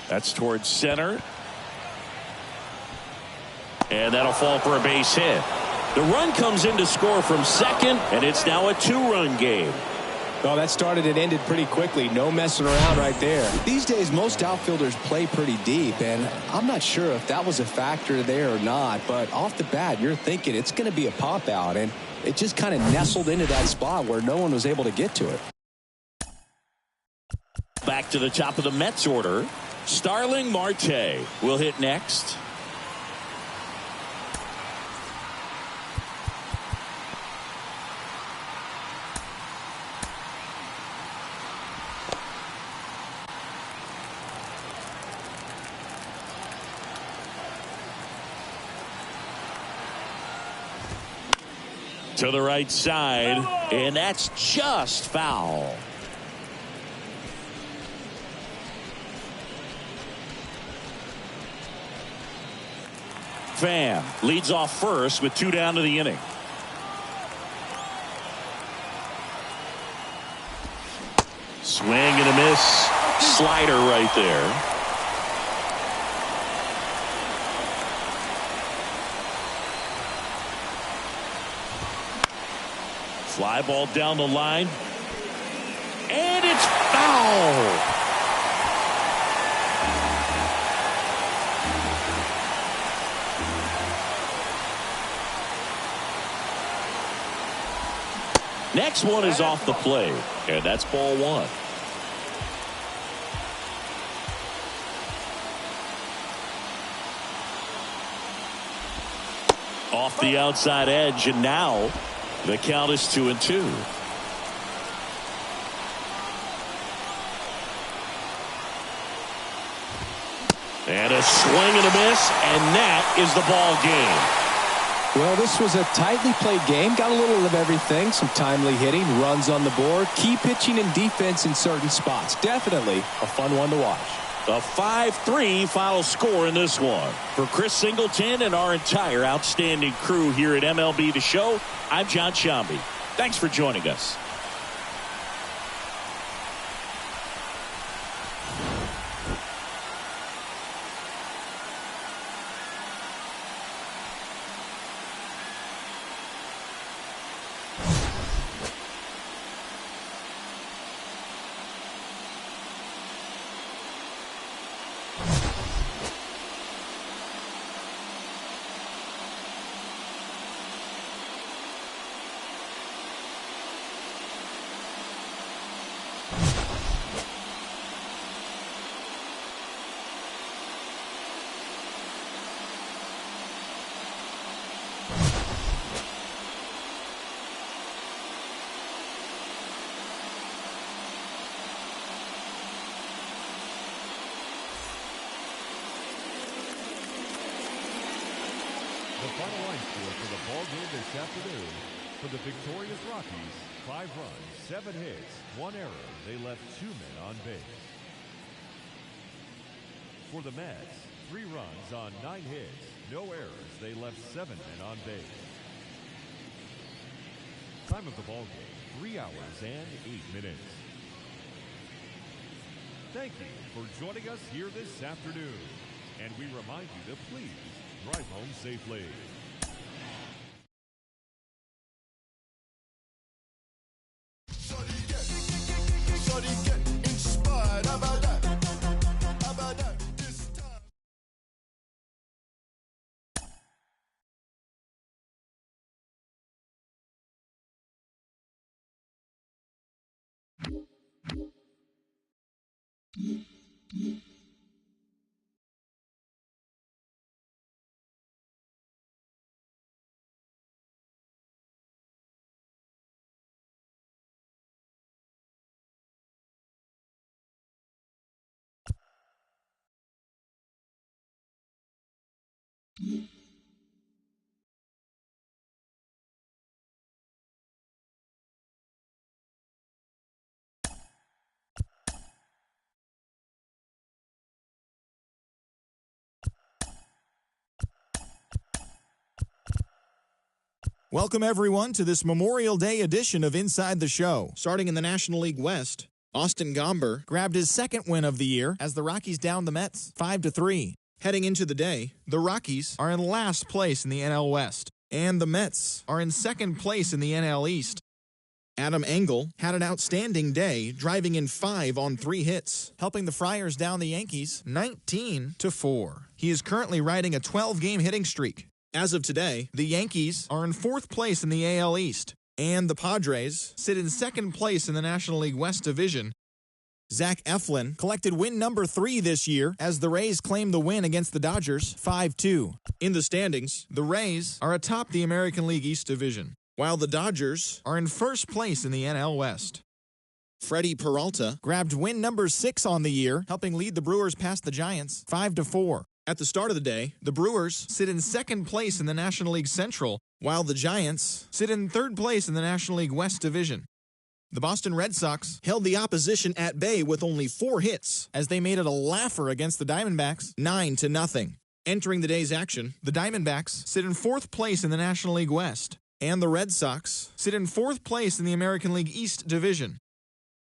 That's towards center. And that'll fall for a base hit. The run comes in to score from second, and it's now a 2-run game. Well, that started and ended pretty quickly. No messing around right there. These days, most outfielders play pretty deep, and I'm not sure if that was a factor there or not, but off the bat, you're thinking it's going to be a pop out, and it just kind of nestled into that spot where no one was able to get to it. Back to the top of the Mets order. Starling Marte will hit next. To the right side, and that's just foul. Pham leads off first with 2 down to the inning. Swing and a miss. Slider right there. Fly ball down the line. And it's foul. Next one is off the plate, and that's ball 1. Off the outside edge, and now the count is 2-2. And a swing and a miss, and that is the ball game. Well, this was a tightly played game. Got a little of everything. Some timely hitting, runs on the board, key pitching and defense in certain spots. Definitely a fun one to watch. A 5-3 final score in this one. For Chris Singleton and our entire outstanding crew here at MLB The Show, I'm John Shambi. Thanks for joining us. The final line score for the ball game this afternoon. For the victorious Rockies, 5 runs, 7 hits, 1 error. They left 2 men on base. For the Mets, 3 runs on 9 hits, no errors. They left 7 men on base. Time of the ball game, 3 hours and 8 minutes. Thank you for joining us here this afternoon. And we remind you to please drive home safely. Welcome, everyone, to this Memorial Day edition of Inside the Show. Starting in the National League West, Austin Gomber grabbed his second win of the year as the Rockies downed the Mets 5-3. Heading into the day, the Rockies are in last place in the NL West, and the Mets are in second place in the NL East. Adam Engel had an outstanding day, driving in 5 on 3 hits, helping the Friars down the Yankees 19-4. He is currently riding a 12-game hitting streak. As of today, the Yankees are in 4th place in the AL East, and the Padres sit in 2nd place in the National League West Division. Zach Eflin collected win number 3 this year as the Rays claimed the win against the Dodgers 5-2. In the standings, the Rays are atop the American League East Division, while the Dodgers are in 1st place in the NL West. Freddie Peralta grabbed win number 6 on the year, helping lead the Brewers past the Giants 5-4. At the start of the day, the Brewers sit in 2nd place in the National League Central, while the Giants sit in 3rd place in the National League West Division. The Boston Red Sox held the opposition at bay with only 4 hits as they made it a laugher against the Diamondbacks 9-0. Entering the day's action, the Diamondbacks sit in 4th place in the National League West, and the Red Sox sit in 4th place in the American League East Division.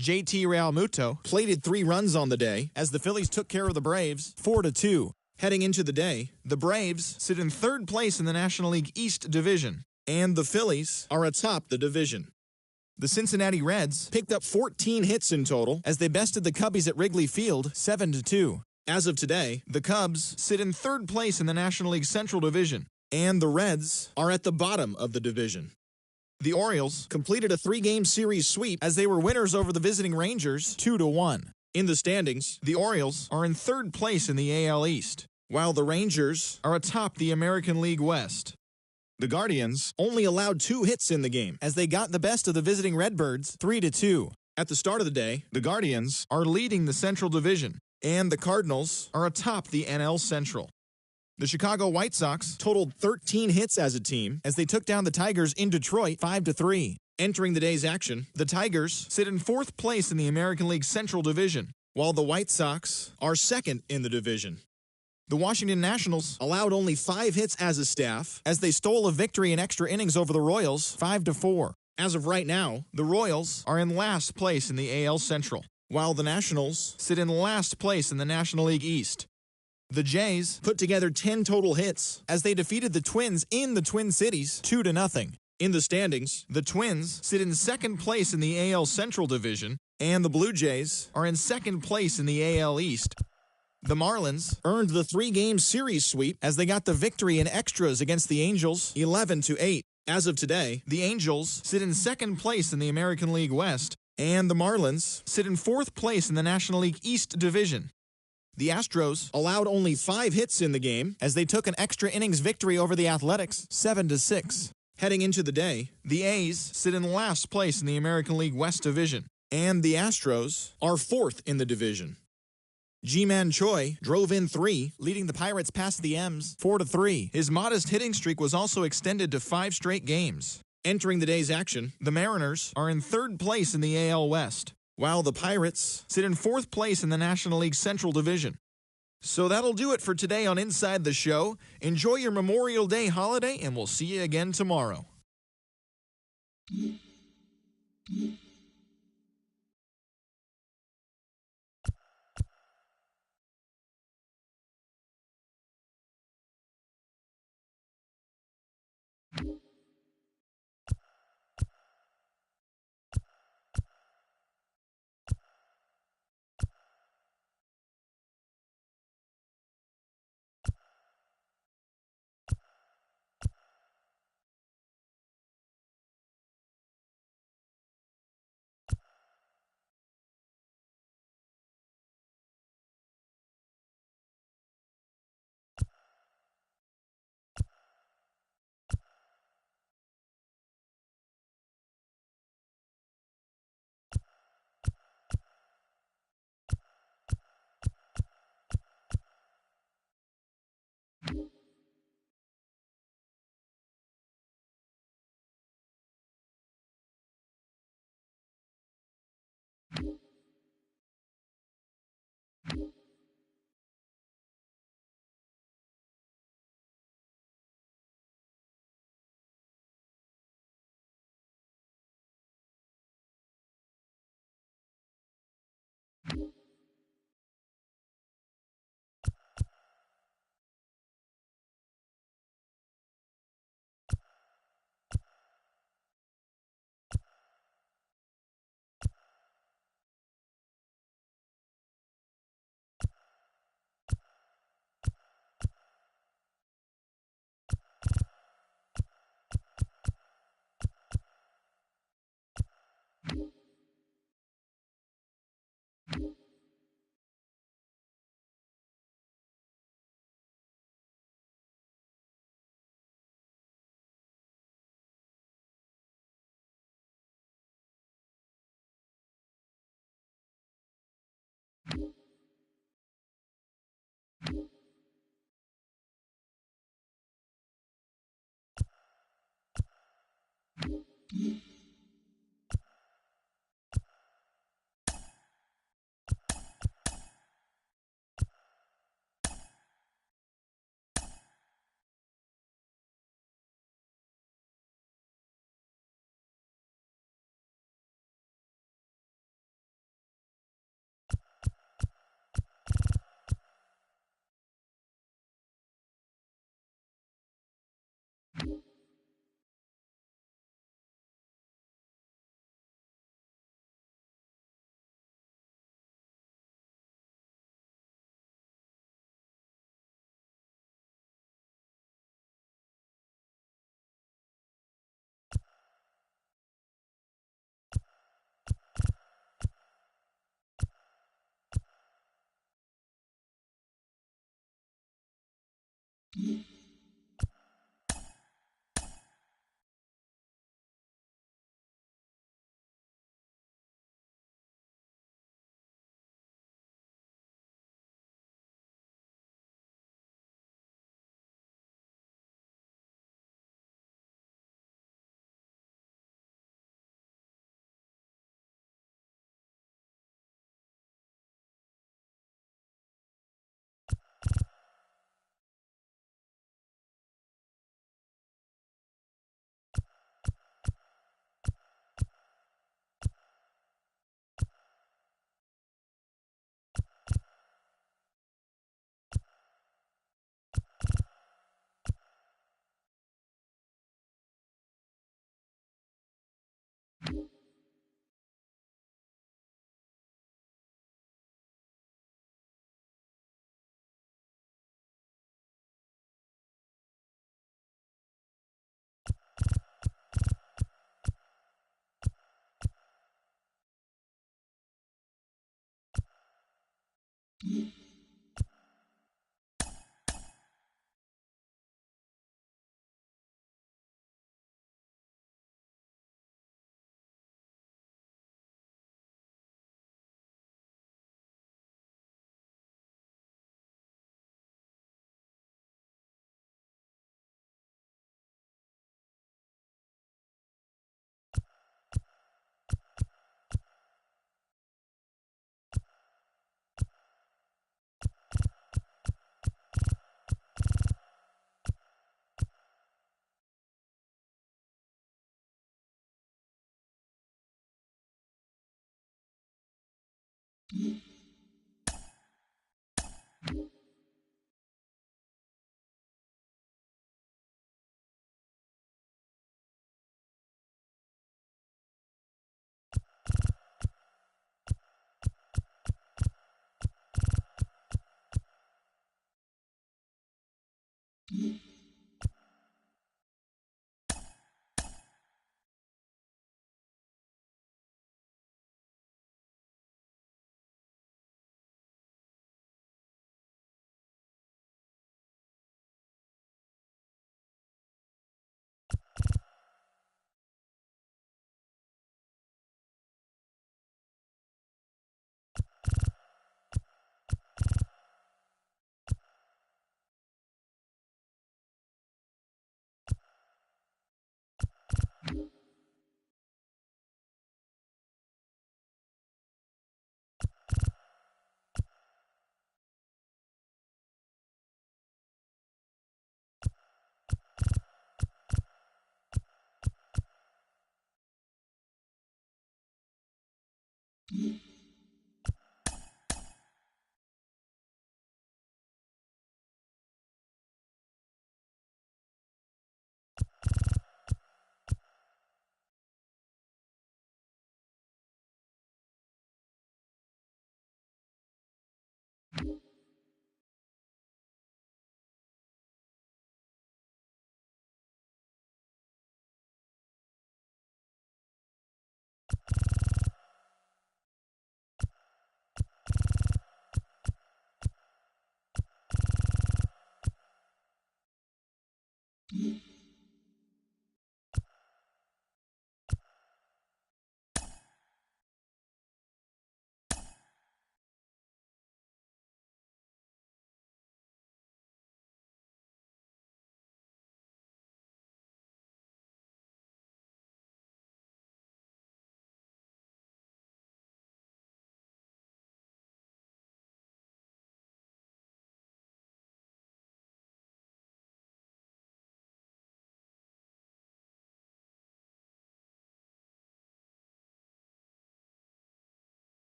JT Realmuto plated 3 runs on the day as the Phillies took care of the Braves 4-2. Heading into the day, the Braves sit in 3rd place in the National League East Division, and the Phillies are atop the division. The Cincinnati Reds picked up 14 hits in total as they bested the Cubbies at Wrigley Field 7-2. As of today, the Cubs sit in 3rd place in the National League Central Division, and the Reds are at the bottom of the division. The Orioles completed a 3-game series sweep as they were winners over the visiting Rangers 2-1. In the standings, the Orioles are in 3rd place in the AL East, while the Rangers are atop the American League West. The Guardians only allowed 2 hits in the game as they got the best of the visiting Redbirds 3-2. At the start of the day, the Guardians are leading the Central Division, and the Cardinals are atop the NL Central. The Chicago White Sox totaled 13 hits as a team as they took down the Tigers in Detroit 5-3. Entering the day's action, the Tigers sit in 4th place in the American League Central Division, while the White Sox are second in the division. The Washington Nationals allowed only 5 hits as a staff as they stole a victory in extra innings over the Royals 5-4. As of right now, the Royals are in last place in the AL Central, while the Nationals sit in last place in the National League East. The Jays put together 10 total hits as they defeated the Twins in the Twin Cities 2-0. In the standings, the Twins sit in second place in the AL Central Division, and the Blue Jays are in second place in the AL East. The Marlins earned the 3-game series sweep as they got the victory in extras against the Angels 11-8. As of today, the Angels sit in second place in the American League West, and the Marlins sit in fourth place in the National League East Division. The Astros allowed only 5 hits in the game as they took an extra innings victory over the Athletics 7-6. Heading into the day, the A's sit in last place in the American League West Division, and the Astros are fourth in the division. Ji-Man Choi drove in 3, leading the Pirates past the M's 4-3. His modest hitting streak was also extended to 5 straight games. Entering the day's action, the Mariners are in third place in the AL West, while the Pirates sit in fourth place in the National League Central Division. So that'll do it for today on Inside the Show. Enjoy your Memorial Day holiday, and we'll see you again tomorrow.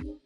you